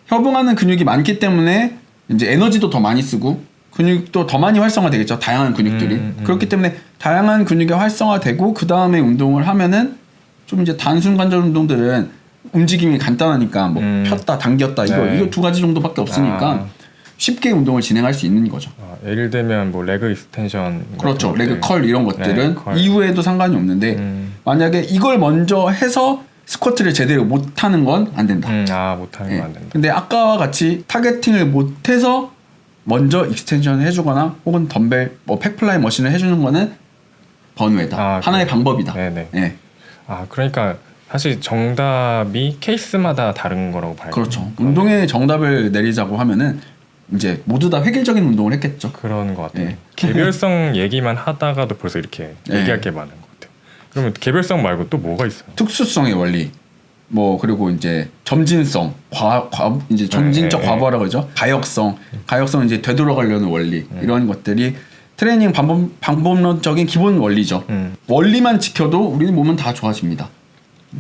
협응하는 근육이 많기 때문에 이제 에너지도 더 많이 쓰고 근육도 더 많이 활성화되겠죠. 다양한 근육들이. 그렇기 때문에 다양한 근육이 활성화되고 그 다음에 운동을 하면은 좀 이제 단순 관절 운동들은 움직임이 간단하니까 뭐 폈다 당겼다 이거 두 가지 정도밖에 없으니까 쉽게 운동을 진행할 수 있는 거죠. 예를 들면 뭐 레그 익스텐션, 그렇죠. 레그 컬 이런 것들은 컬. 이후에도 상관이 없는데 만약에 이걸 먼저 해서 스쿼트를 제대로 못하는 건 안 된다. 못하는 건 안 된다. 근데 아까와 같이 타겟팅을 못해서 먼저 익스텐션을 해주거나 혹은 덤벨 뭐 팩플라이 머신을 해주는 거는 번외다. 하나의 방법이다. 네네. 네. 그러니까 사실 정답이 케이스마다 다른 거라고 봐요. 그렇죠. 운동의 정답을 내리자고 하면은 이제 모두 다 획일적인 운동을 했겠죠. 그런 것 같아요. 네. 개별성 얘기만 하다가도 벌써 이렇게 얘기할 게 많은 것 같아요. 그러면 개별성 말고 또 뭐가 있어요? 특수성의 원리, 뭐 그리고 이제 점진성, 이제 점진적 과부하라고 그러죠. 가역성은 이제 되돌아가려는 원리 이런 것들이 트레이닝 방법론적인 기본 원리죠. 원리만 지켜도 우리 몸은 다 좋아집니다.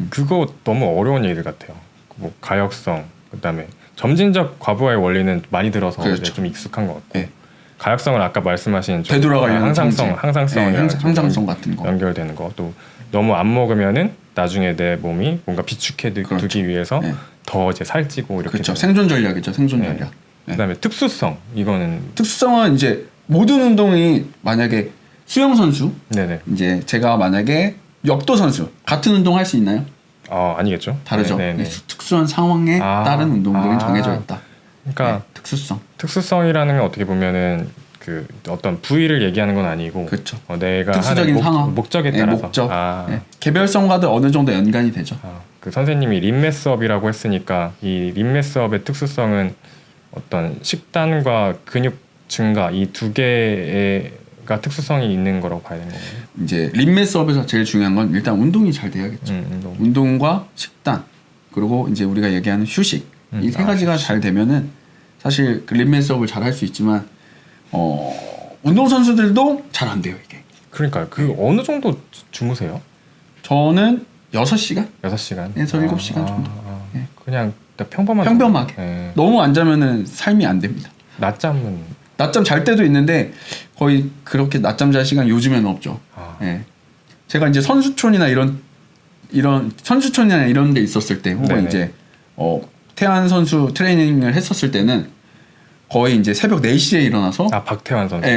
그거 너무 어려운 얘기들 같아요. 뭐 가역성, 그다음에 점진적 과부하의 원리는 많이 들어서 그렇죠. 이제 좀 익숙한 것 같고 네. 가역성은 아까 말씀하신 좀 되돌아가려는 항상성 항상성 같은 거 연결되는 거. 또 너무 안 먹으면은 나중에 내 몸이 뭔가 비축해 두기 위해서 더 이제 살찌고 이렇게. 그렇죠. 생존 전략이죠. 생존 전략. 그다음에 특수성, 이거는 특수성은 이제 모든 운동이 만약에 수영 선수, 이제 제가 만약에 역도 선수 같은 운동 할 수 있나요? 아니겠죠. 다르죠. 특수한 상황에 따른 운동들은 정해져 있다. 그러니까 특수성이라는 건 어떻게 보면은 그 어떤 부위를 얘기하는 건 아니고, 그렇죠. 내가 특수적인 하는 상황, 목적에 따라서. 목적. 개별성과도 어느 정도 연관이 되죠. 그 선생님이 림매스업이라고 했으니까 이 림매스업의 특수성은 어떤 식단과 근육 증가 이 두 개가 특수성이 있는 거라고 봐야 되는 거예요. 이제 림매스업에서 제일 중요한 건 일단 운동이 잘 돼야겠죠. 운동과 식단 그리고 이제 우리가 얘기하는 휴식 이 세 가지가 잘 되면은 사실 그 림매스업을 잘 할 수 있지만 운동 선수들도 잘 안 돼요 이게. 그러니까 그 어느 정도 주무세요? 저는 6시간? 6시간에서 7시간 정도. 그냥 평범하게. 너무 안 자면은 삶이 안 됩니다. 낮잠 잘 때도 있는데 거의 그렇게 낮잠 잘 시간 요즘에는 없죠. 제가 이제 선수촌이나 이런 데 있었을 때 혹은 이제 태환 선수 트레이닝을 했었을 때는 거의 이제 새벽 4시에 일어나서 박태환 선수.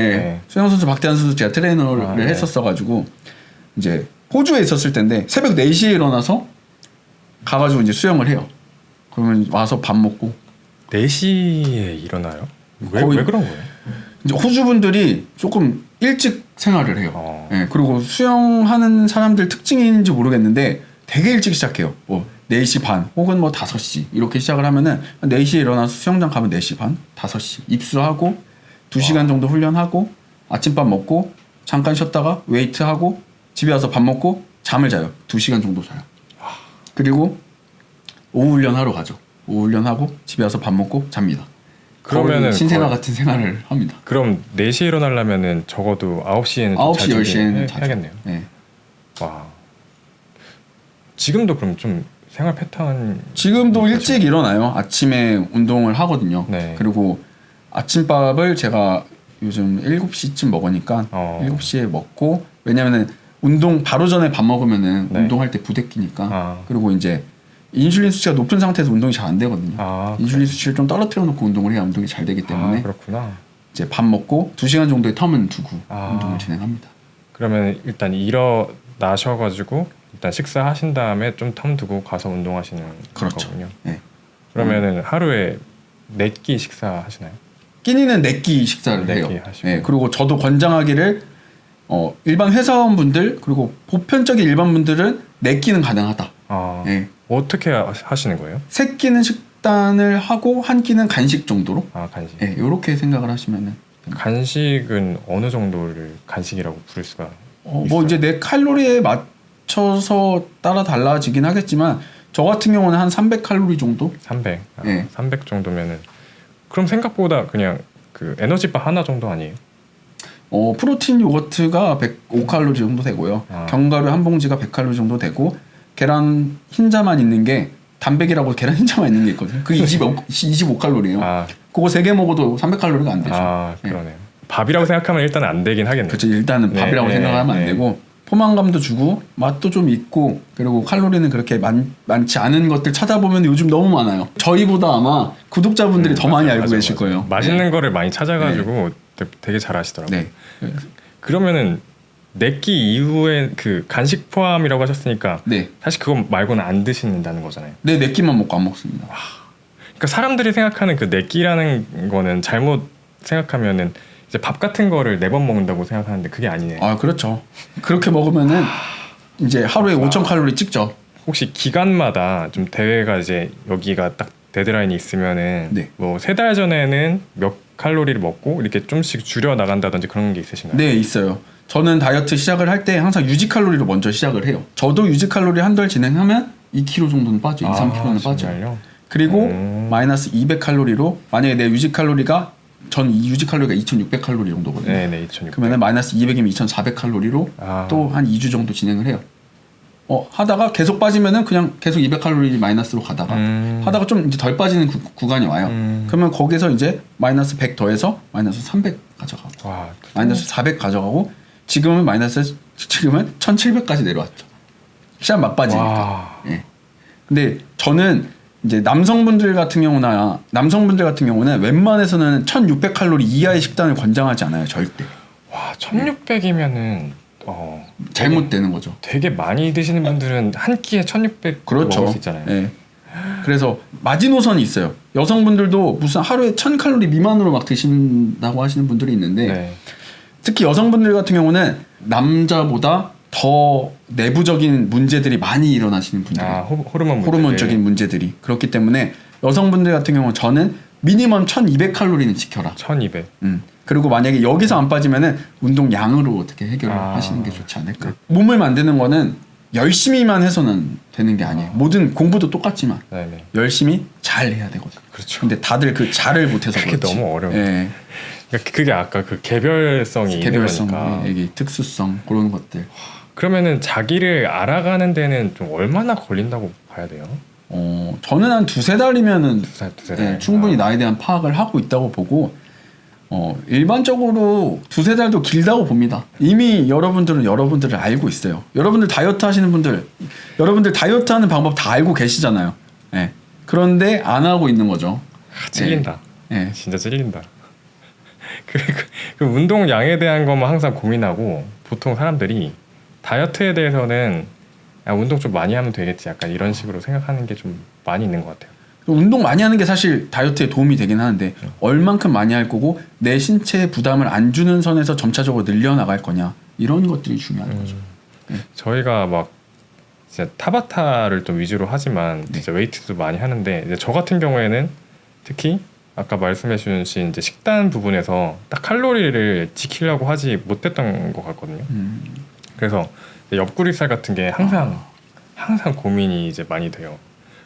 수영 선수 박태환 선수 제가 트레이너를 했었어 가지고 이제 호주에 있었을 때인데 새벽 4시에 일어나서 가가지고 이제 수영을 해요. 그러면 와서 밥 먹고 4시에 일어나요? 왜 그런 거예요? 이제 호주 분들이 조금 일찍 생활을 해요. 예, 그리고 수영하는 사람들 특징인지 모르겠는데 되게 일찍 시작해요. 뭐 4시 반 혹은 뭐 5시 이렇게 시작을 하면은 4시에 일어나서 수영장 가면 4시 반, 5시 입수하고 2시간 정도 훈련하고 아침밥 먹고 잠깐 쉬었다가 웨이트하고 집에 와서 밥 먹고 잠을 자요. 2시간 정도 자요. 그리고 오후 훈련하러 가죠. 오후 훈련하고 집에 와서 밥 먹고 잡니다. 그러면은 신생아 같은 생활을 합니다. 그럼 4시에 일어나려면은 적어도 9시에는 9시, 10시에는 해야겠네요. 네. 와. 지금도 그럼 좀 생활 패턴 지금도 일찍 일어나요. 아침에 운동을 하거든요. 네. 그리고 아침밥을 제가 요즘 7시쯤 먹으니까 7시에 먹고 왜냐면은 운동 바로 전에 밥 먹으면은 네. 운동할 때 부대끼니까 그리고 이제 인슐린 수치가 높은 상태에서 운동이 잘 안 되거든요. 인슐린 수치를 좀 떨어뜨려 놓고 운동을 해야 운동이 잘 되기 때문에 그렇구나. 이제 밥 먹고 2시간 정도의 텀은 두고 운동을 진행합니다. 그러면 일단 일어나셔가지고 일단 식사하신 다음에 좀 텀 두고 가서 운동하시는 그렇죠. 거군요. 네. 그러면은 하루에 4끼 식사하시나요? 끼니는 4끼 식사를 해요. 네, 그리고 저도 권장하기를 일반 회사원분들 그리고 보편적인 일반 분들은 4끼는 가능하다. 네. 어떻게 하시는 거예요? 3끼는 식단을 하고 1끼는 간식 정도로. 간식. 네, 이렇게 생각을 하시면은. 간식은 어느 정도를 간식이라고 부를 수가 있어요? 뭐 이제 내 칼로리에 맞춰서 따라 달라지긴 하겠지만 저 같은 경우는 한 300칼로리 정도. 300. 네. 300 정도면은 그럼 생각보다 그냥 그 에너지바 하나 정도 아니에요? 프로틴 요거트가 105칼로리 정도 되고요. 견과류 한 봉지가 100칼로리 정도 되고 계란 흰자만 있는 게 단백이라고 계란 흰자만 있는 게 있거든요. 그게 25칼로리예요. 그거 3개 먹어도 300칼로리가 안 되죠. 그러네요. 밥이라고 생각하면 일단 안 되긴 하겠네요. 그렇죠. 일단은 밥이라고 생각하면 안 되고 포만감도 주고 맛도 좀 있고 그리고 칼로리는 그렇게 많지 않은 것들 찾아보면 요즘 너무 많아요. 저희보다 아마 구독자분들이 더 많이 알고 계실 거예요. 맛있는 거를 많이 찾아가지고 되게 잘 아시더라고요. 네. 그러면은 4끼 이후에 그 간식 포함이라고 하셨으니까 사실 그거 말고는 안 드신다는 거잖아요. 네, 4끼만 먹고 안 먹습니다. 그러니까 사람들이 생각하는 그 4끼라는 거는 잘못 생각하면은 이제 밥 같은 거를 4번 먹는다고 생각하는데 그게 아니네요. 그렇죠. 그렇게 먹으면은 이제 하루에 5,000칼로리 찍죠. 혹시 기간마다 좀 대회가 이제 여기가 딱 데드라인이 있으면은 뭐 3달 전에는 몇 칼로리를 먹고 이렇게 좀씩 줄여 나간다든지 그런 게 있으신가요? 네, 있어요. 저는 다이어트 시작을 할 때 항상 유지 칼로리로 먼저 시작을 해요. 저도 유지 칼로리 한 달 진행하면 2kg 정도는 빠져요. 2-3kg는 빠져요. 그리고 마이너스 200칼로리로 만약에 내 유지 칼로리가 전 이 유지 칼로리가 2,600칼로리 정도거든요. 네, 2,600. 그러면 마이너스 200이면 2,400칼로리로 또 한 2주 정도 진행을 해요. 하다가 계속 빠지면은 그냥 계속 200칼로리 마이너스로 가다가 하다가 좀 이제 덜 빠지는 구간이 와요. 그러면 거기서 이제 마이너스 100 더해서 마이너스 300 가져가고 마이너스 400 가져가고 지금은 1,700까지 내려왔죠. 시합 막 빠지니까. 예. 근데 저는 이제 남성분들 같은 경우는 웬만해서는 1,600칼로리 이하의 식단을 권장하지 않아요. 절대. 1,600이면은 잘못되는 거죠. 되게 많이 드시는 분들은 한 끼에 1,600 그렇죠. 먹을 수 있잖아요. 네. 그래서 마지노선이 있어요. 여성분들도 무슨 하루에 1,000칼로리 미만으로 막 드신다고 하시는 분들이 있는데 특히 여성분들 같은 경우는 남자보다 더 내부적인 문제들이 많이 일어나시는 분들이에요. 호르몬적인 문제들이. 그렇기 때문에 여성분들 같은 경우는 저는 미니멈 1,200칼로리는 지켜라. 1,200. 그리고 만약에 여기서 안 빠지면은 운동 양으로 어떻게 해결을 하시는 게 좋지 않을까. 몸을 만드는 거는 열심히만 해서는 되는 게 아니에요. 모든 공부도 똑같지만 열심히 잘 해야 되거든요. 그렇죠. 근데 다들 그 잘을 못해서 그게 그렇지. 너무 어려워요. 그러니까 그게 아까 그 개별성이 있는 거니까. 여기 특수성 그런 것들. 그러면은 자기를 알아가는 데는 좀 얼마나 걸린다고 봐야 돼요? 저는 한 2-3달이면은 두세 달. 충분히 나에 대한 파악을 하고 있다고 보고 일반적으로 2-3달도 길다고 봅니다. 이미 여러분들을 알고 있어요. 여러분들 다이어트 하시는 분들 여러분들 다이어트 하는 방법 다 알고 계시잖아요. 그런데 안 하고 있는 거죠. 찔린다. 진짜 찔린다. 그 운동량에 대한 것만 항상 고민하고 보통 사람들이 다이어트에 대해서는 운동 좀 많이 하면 되겠지 약간 이런 식으로 생각하는 게 좀 많이 있는 것 같아요. 운동 많이 하는 게 사실 다이어트에 도움이 되긴 하는데 얼만큼 많이 할 거고 내 신체에 부담을 안 주는 선에서 점차적으로 늘려나갈 거냐 이런 것들이 중요한 거죠. 네. 저희가 막 진짜 타바타를 좀 위주로 하지만 네. 진짜 웨이트도 많이 하는데 이제 저 같은 경우에는 특히 아까 말씀해 주신 이제 식단 부분에서 딱 칼로리를 지키려고 하지 못했던 것 같거든요. 그래서 옆구리살 같은 게 항상 고민이 이제 많이 돼요.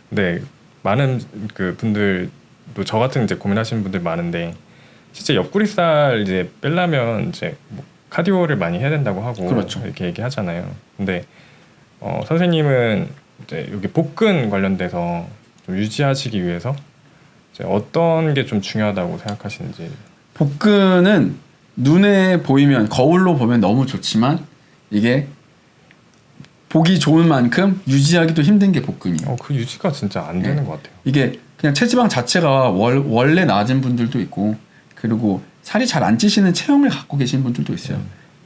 근데 많은 그 분들도 저 같은 이제 고민하시는 분들 많은데 실제 옆구리살 이제 빼려면 이제 뭐 카디오를 많이 해야 된다고 하고 그렇죠. 이렇게 얘기하잖아요. 근데 선생님은 이제 여기 복근 관련돼서 좀 유지하시기 위해서 이제 어떤 게 좀 중요하다고 생각하시는지. 복근은 눈에 보이면 거울로 보면 너무 좋지만 이게 보기 좋은 만큼 유지하기도 힘든 게 복근이에요. 그 유지가 진짜 안 되는 것 같아요. 이게 그냥 체지방 자체가 원래 낮은 분들도 있고 그리고 살이 잘 안 찌시는 체형을 갖고 계신 분들도 있어요.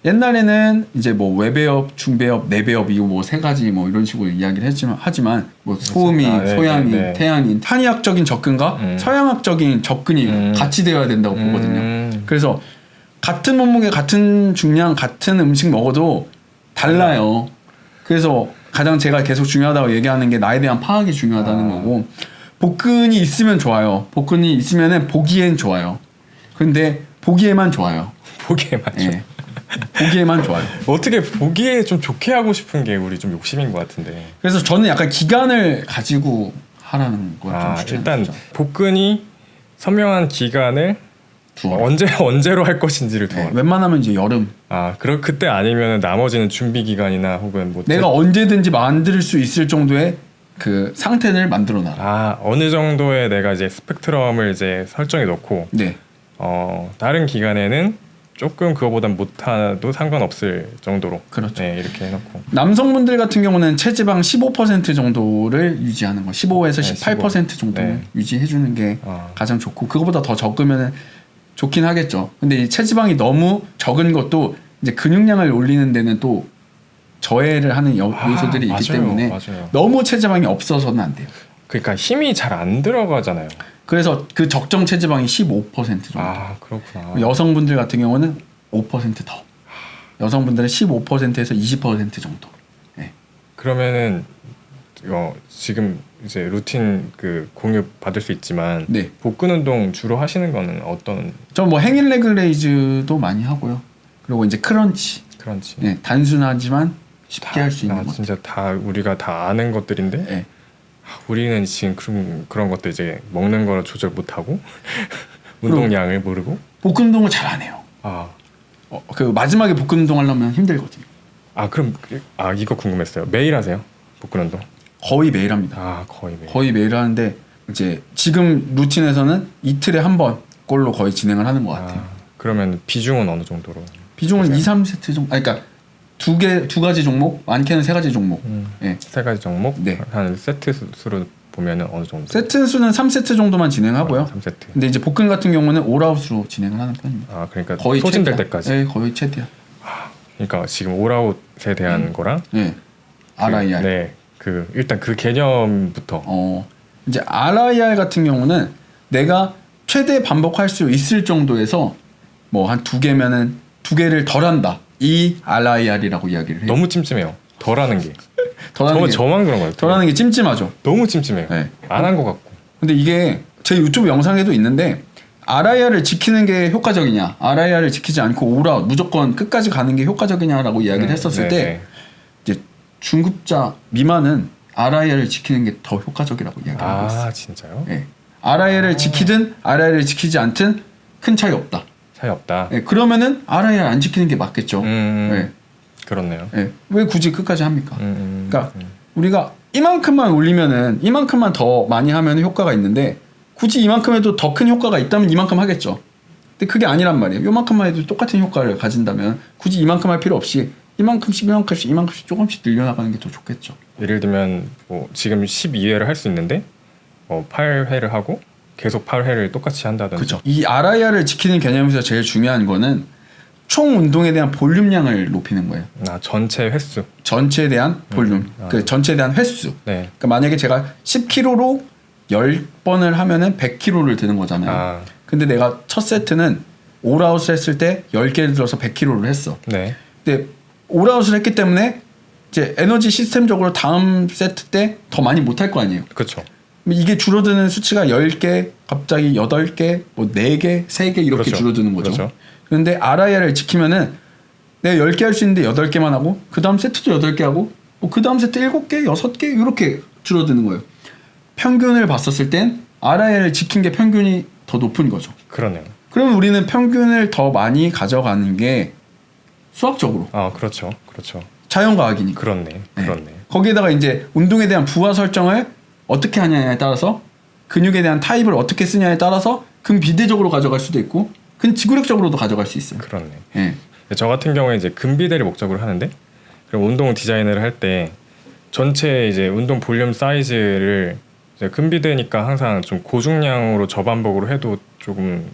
옛날에는 이제 뭐 외배업, 중배업, 내배업 이거 뭐 세 가지 뭐 이런 식으로 이야기를 하지만 뭐 소음인, 소양인, 태양인, 한의학적인 접근과 서양학적인 접근이 같이 되어야 된다고 보거든요. 그래서 같은 몸무게, 같은 중량, 같은 음식 먹어도 달라요. 그래서 가장 제가 계속 중요하다고 얘기하는 게 나에 대한 파악이 중요하다는 거고 복근이 있으면 좋아요. 복근이 있으면은 보기엔 좋아요. 근데 보기에만 좋아요. 보기에만 예. 보기에만 좋아요. 어떻게 보기에 좀 좋게 하고 싶은 게 우리 좀 욕심인 것 같은데. 그래서 저는 약간 기간을 가지고 하라는 걸 좀 추천합니다. 일단 복근이 선명한 기간을 언제로 할 것인지를 네, 웬만하면 이제 여름. 그럼 그때 아니면 나머지는 준비 기간이나 혹은 뭐 내가 언제든지 만들 수 있을 정도의 그 상태를 만들어 놔라. 어느 정도의 내가 이제 스펙트럼을 이제 설정해 놓고 네. 다른 기간에는 조금 그거보단 못해도 상관없을 정도로. 그렇죠. 네, 이렇게 해놓고. 남성분들 같은 경우는 체지방 15% 정도를 유지하는 거, 15에서 18% 정도를 유지해주는 게 가장 좋고 그거보다 더 적으면 좋긴 하겠죠. 근데 이 체지방이 너무 적은 것도 이제 근육량을 올리는 데는 또 저해를 하는 요소들이 있기 때문에 너무 체지방이 없어서는 안 돼요. 그러니까 힘이 잘 안 들어가잖아요. 그래서 그 적정 체지방이 15% 정도. 그렇구나. 여성분들 같은 경우는 5% 더. 여성분들은 15%에서 20% 정도. 네. 그러면은 지금 이제 루틴 그 공유 받을 수 있지만 네. 복근 운동 주로 하시는 거는 어떤? 저 뭐 행인 레그 레이즈도 많이 하고요. 그리고 이제 크런치. 네, 단순하지만 쉽게 할 수 있는 것. 진짜 다 우리가 다 아는 것들인데. 네. 우리는 지금 그런 것도 이제 먹는 거를 조절 못 하고 운동량을 모르고 복근 운동을 잘 안 해요. 그 마지막에 복근 운동 하려면 힘들거든요. 그럼 이거 궁금했어요. 매일 하세요? 복근 운동? 거의 매일 합니다. 거의 매일 하는데 이제 지금 루틴에서는 이틀에 한 번 꼴로 거의 진행을 하는 것 같아요. 그러면 비중은 어느 정도로? 비중은 2, 3세트 정도. 그러니까 두 가지 종목, 많게는 세 가지 종목. 네. 세 가지 종목? 네. 한 세트 수로 보면은 어느 정도? 세트 수는 3세트 정도만 진행하고요. 3세트. 근데 이제 복근 같은 경우는 올아웃으로 진행을 하는 편입니다. 그러니까 거의 소진될 때까지. 네, 거의 최대한. 그러니까 지금 올아웃에 대한 거랑 네. RIR. 네. 일단 그 개념부터. 이제 RIR 같은 경우는 내가 최대 반복할 수 있을 정도에서 뭐 한 2개면은 2개를 덜 한다. 이 RIR이라고 이야기를 해요. 너무 찜찜해요. 덜하는 게. 덜하는 게 저만 그런 거예요. 덜하는 게 찜찜하죠. 너무 찜찜해요. 네. 안 한 것 같고. 근데 이게 제 유튜브 영상에도 있는데 RIR을 지키는 게 효과적이냐, RIR을 지키지 않고 올아웃 무조건 끝까지 가는 게 효과적이냐라고 이야기를 했었을 때 이제 중급자 미만은 RIR을 지키는 게 더 효과적이라고 이야기를 하고 있어요. 진짜요? 네. RIR을 지키든 RIR을 지키지 않든 큰 차이 없다. 차이 없다. 네, 그러면은 RIR 안 지키는 게 맞겠죠. 네. 그렇네요. 네. 왜 굳이 끝까지 합니까? 그러니까 우리가 이만큼만 올리면은 이만큼만 더 많이 하면 효과가 있는데 굳이 이만큼 해도 더 큰 효과가 있다면 이만큼 하겠죠. 근데 그게 아니란 말이에요. 요만큼만 해도 똑같은 효과를 가진다면 굳이 이만큼 할 필요 없이 이만큼씩 조금씩 늘려나가는 게 더 좋겠죠. 예를 들면 뭐 지금 12회를 할 수 있는데 8회를 하고 계속 8회를 똑같이 한다든지. 그렇죠. 이 RIR을 지키는 개념에서 제일 중요한 거는 총 운동에 대한 볼륨량을 높이는 거예요. 전체 횟수. 전체에 대한 볼륨. 그 전체에 대한 횟수. 네. 그러니까 만약에 제가 10kg로 10번을 하면은 100kg를 드는 거잖아요. 근데 내가 첫 세트는 올아웃을 했을 때 10개를 들어서 100kg를 했어. 네. 근데 올아웃을 했기 때문에 이제 에너지 시스템적으로 다음 세트 때 더 많이 못 할 거 아니에요. 그렇죠. 이게 줄어드는 수치가 10개, 갑자기 8개, 뭐 4개, 3개 이렇게 그렇죠. 줄어드는 거죠. 그렇죠. 그런데 RIR을 지키면은 내가 10개 할 수 있는데 8개만 하고 그 다음 세트도 8개 하고 뭐 그 다음 세트 7개, 6개 이렇게 줄어드는 거예요. 평균을 봤었을 땐 RIR을 지킨 게 평균이 더 높은 거죠. 그러네요. 그러면 우리는 평균을 더 많이 가져가는 게 수학적으로. 그렇죠. 그렇죠. 자연과학이니까. 그렇네. 그렇네. 거기에다가 이제 운동에 대한 부하 설정을 어떻게 하냐에 따라서 근육에 대한 타입을 어떻게 쓰냐에 따라서 근비대적으로 가져갈 수도 있고 근지구력적으로도 가져갈 수 있어요. 그렇네. 네. 저 같은 경우에 이제 근비대를 목적으로 하는데 그럼 운동 디자인을 할 때 전체 이제 운동 볼륨 사이즈를 이제 근비대니까 항상 좀 고중량으로 저반복으로 해도 조금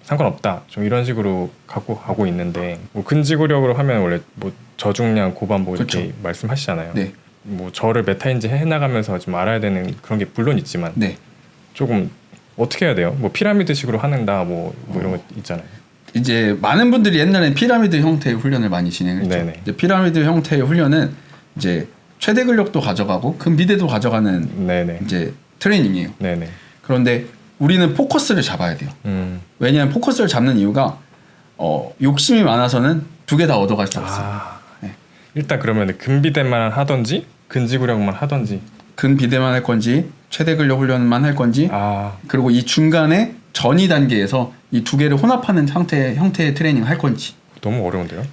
상관없다. 좀 이런 식으로 갖고 가고 있는데 뭐 근지구력으로 하면 원래 뭐 저중량 고반복 이렇게 그렇죠. 말씀하시잖아요. 네. 뭐 저를 메타인지 해나가면서 좀 알아야 되는 그런 게 물론 있지만 네. 조금 어떻게 해야 돼요? 뭐 피라미드식으로 하는다 뭐 이런 거 있잖아요. 이제 많은 분들이 옛날에 피라미드 형태의 훈련을 많이 진행했죠. 네네. 이제 피라미드 형태의 훈련은 이제 최대 근력도 가져가고 근비대도 가져가는 네네. 이제 트레이닝이에요. 네네. 그런데 우리는 포커스를 잡아야 돼요. 왜냐하면 포커스를 잡는 이유가 욕심이 많아서는 두 개 다 얻어갈 수 없어요. 네. 일단 그러면 근비대만 하던지 근지구력만 하던지 근비대만 할 건지 최대 근력 훈련만 할 건지 그리고 이 중간에 전이 단계에서 이 두 개를 혼합하는 형태의 트레이닝을 할 건지. 너무 어려운데요?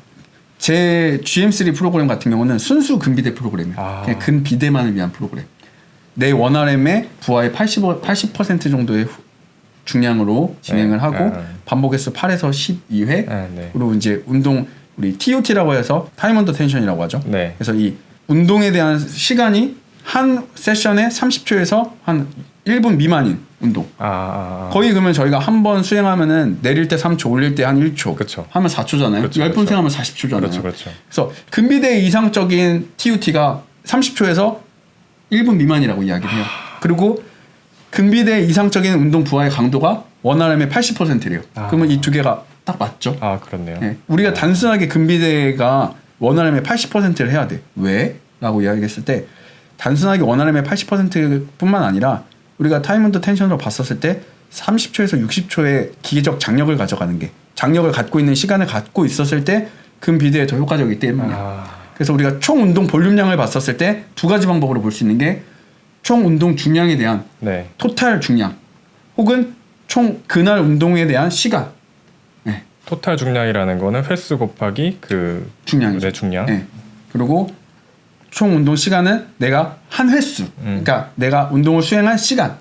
제 GM3 프로그램 같은 경우는 순수 근비대 프로그램이에요. 그냥 근비대만을 위한 프로그램. 내 원RM의 부하의 80% 정도의 중량으로 진행을 하고 반복 횟수 8에서 12회 그리고 이제 운동 우리 TOT라고 해서 타임 언더 텐션이라고 하죠. 네. 그래서 이 운동에 대한 시간이 한 세션에 30초에서 한 1분 미만인 운동. 거의 그러면 저희가 한 번 수행하면은 내릴 때 3초, 올릴 때 한 1초. 그쵸. 하면 4초잖아요. 그쵸, 10분 그쵸. 수행하면 40초잖아요. 그렇죠, 그렇죠. 그래서 근비대 이상적인 TUT가 30초에서 1분 미만이라고 이야기를 해요. 그리고 근비대 이상적인 운동 부하의 강도가 원RM의 80%래요. 그러면 이 두 개가 딱 맞죠? 그렇네요. 네. 우리가 단순하게 근비대가 원RM의 80%를 해야 돼. 왜? 라고 이야기했을 때 단순하게 원RM의 80%뿐만 아니라 우리가 타임 언더 텐션으로 봤었을 때 30초에서 60초의 기계적 장력을 가져가는 게 장력을 갖고 있는 시간을 갖고 있었을 때 근비대에 더 효과적이기 때문이야. 그래서 우리가 총 운동 볼륨량을 봤었을 때 두 가지 방법으로 볼 수 있는 게 총 운동 중량에 대한 토탈 중량 혹은 총 그날 운동에 대한 시간. 네. 토탈 중량이라는 거는 횟수 곱하기 그 중량이죠. 내 중량. 네. 그리고 총 운동 시간은 내가 한 횟수. 그러니까 내가 운동을 수행한 시간.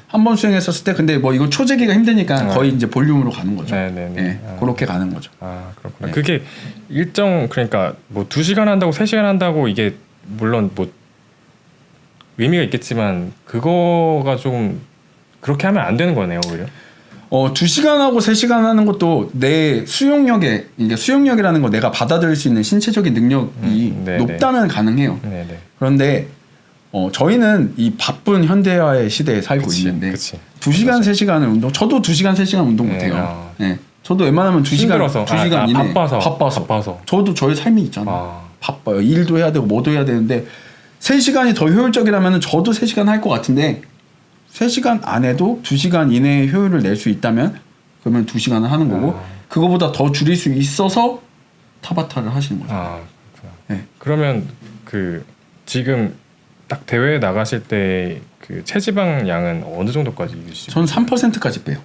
한 번 수행했었을 때 근데 뭐 이거 초재기가 힘드니까 거의 이제 볼륨으로 가는 거죠. 네. 그렇게 가는 거죠. 그렇구나. 그게 일정 그러니까 뭐 2시간 한다고 3시간 한다고 이게 물론 뭐 의미가 있겠지만 그거가 좀 그렇게 하면 안 되는 거네요, 오히려. 2시간하고 3시간 하는 것도 내 수용력에 이게 수용력이라는 거 내가 받아들일 수 있는 신체적인 능력이 높다면 가능해요. 그런데 저희는 이 바쁜 현대화의 시대에 살고 있는데 2시간, 3시간을 운동 저도 2시간, 3시간 운동 못 해요. 네. 저도 웬만하면 2시간 이내 바빠서. 저도 저의 삶이 있잖아요. 바빠요. 일도 해야 되고 뭐도 해야 되는데 3시간이 더 효율적이라면 저도 3시간 할 것 같은데 3시간 안 해도 2시간 이내의 효율을 낼 수 있다면 그러면 2시간을 하는 거고 그거보다 더 줄일 수 있어서 타바타를 하시는 거죠. 네. 그러면 그 지금 딱 대회에 나가실 때 그 체지방 양은 어느 정도까지 유지? 전 3%까지 빼요.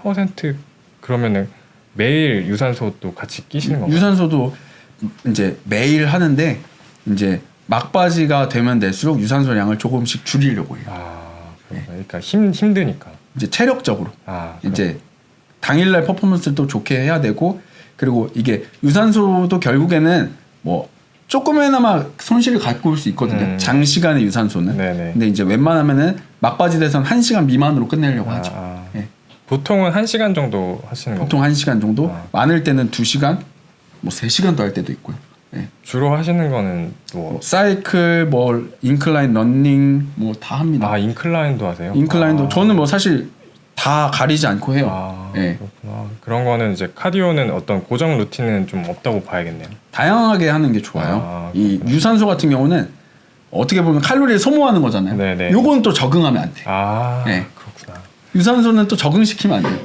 3% 그러면은 매일 유산소도 같이 끼시는 건가요? 유산소도 이제 매일 하는데 이제 막바지가 되면 될수록 유산소량을 조금씩 줄이려고 해요. 그러니까 힘드니까. 이제 체력적으로 이제 당일날 퍼포먼스를 또 좋게 해야 되고 그리고 이게 유산소도 결국에는 뭐 조금이나마 손실을 갖고 올 수 있거든요. 장시간의 유산소는. 근데 이제 웬만하면은 막바지 돼선 1시간 미만으로 끝내려고 하죠. 보통은 1시간 정도 하시는 거예요? 보통 1시간 정도. 많을 때는 2시간, 뭐 3시간도 할 때도 있고요. 네. 주로 하시는 거는 뭐 사이클, 뭐 인클라인 러닝 뭐 다 합니다. 아 인클라인도 하세요? 인클라인도 저는 뭐 사실 다 가리지 않고 해요. 아, 네. 그렇구나. 그런 거는 이제 카디오는 어떤 고정 루틴은 좀 없다고 봐야겠네요. 다양하게 하는 게 좋아요. 아, 이 유산소 같은 경우는 어떻게 보면 칼로리를 소모하는 거잖아요. 네네. 요건 또 적응하면 안 돼. 아 네. 그렇구나. 유산소는 또 적응시키면 안 돼요.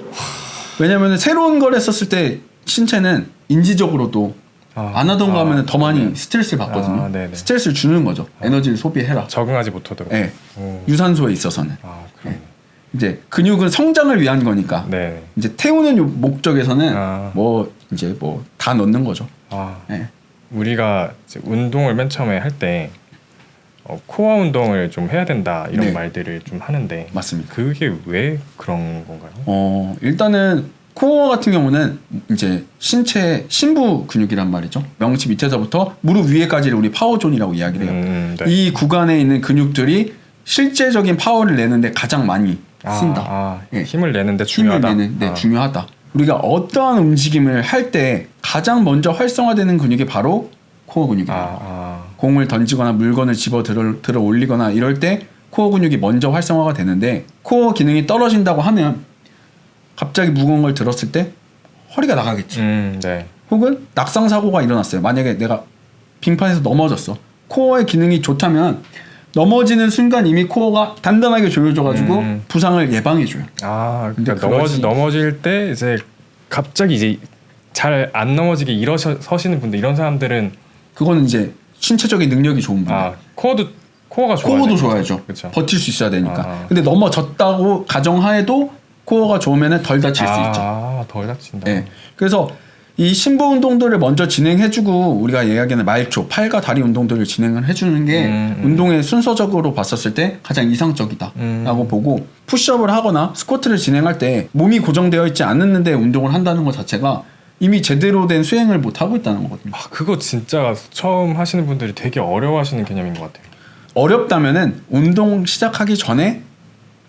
왜냐면 새로운 걸 했었을 때 신체는 인지적으로도 안 하던 거 하면 더 많이 스트레스를 받거든요. 아, 네네. 스트레스를 주는 거죠. 에너지를 소비해라. 적응하지 못하도록. 네. 오. 유산소에 있어서는. 아 그럼. 이제 근육은 성장을 위한 거니까. 네. 이제 태우는 목적에서는 아. 뭐 이제 뭐 다 넣는 거죠. 아 네. 우리가 이제 운동을 맨 처음에 할 때 코어 운동을 좀 해야 된다 이런 네. 말들을 좀 하는데 맞습니다. 그게 왜 그런 건가요? 일단은 코어 같은 경우는 이제 신체 신부 근육이란 말이죠. 명치 밑에서부터 무릎 위에까지를 우리 파워존이라고 이야기를 해요. 네. 이 구간에 있는 근육들이 실제적인 파워를 내는데 가장 많이 쓴다. 예. 힘을 내는데 힘을 중요하다. 내는데 중요하다. 우리가 어떠한 움직임을 할 때 가장 먼저 활성화되는 근육이 바로 코어 근육이에요. 공을 던지거나 물건을 집어 들어 올리거나 이럴 때 코어 근육이 먼저 활성화가 되는데 코어 기능이 떨어진다고 하면 갑자기 무거운 걸 들었을 때 허리가 나가겠지. 네. 혹은 낙상 사고가 일어났어요. 만약에 내가 빙판에서 넘어졌어. 코어의 기능이 좋다면 넘어지는 순간 이미 코어가 단단하게 조여져가지고 부상을 예방해줘요. 근데 그러니까 넘어질 때 이제 갑자기 이제 잘 안 넘어지게 일어서시는 분들 이런 사람들은 그거는 이제 신체적인 능력이 좋은 분들. 코어가 좋아야죠. 그쵸. 버틸 수 있어야 되니까. 근데 넘어졌다고 가정하에도 코어가 좋으면 덜 다칠 수 있죠. 덜 다친다. 네. 그래서 이 신부 운동들을 먼저 진행해주고 우리가 이야기하는 말초, 팔과 다리 운동들을 진행을 해주는 게 운동의 순서적으로 봤었을 때 가장 이상적이다라고 보고 푸시업을 하거나 스쿼트를 진행할 때 몸이 고정되어 있지 않는데 운동을 한다는 것 자체가 이미 제대로 된 수행을 못 하고 있다는 거거든요. 그거 진짜 처음 하시는 분들이 되게 어려워하시는 개념인 것 같아요. 어렵다면은 운동 시작하기 전에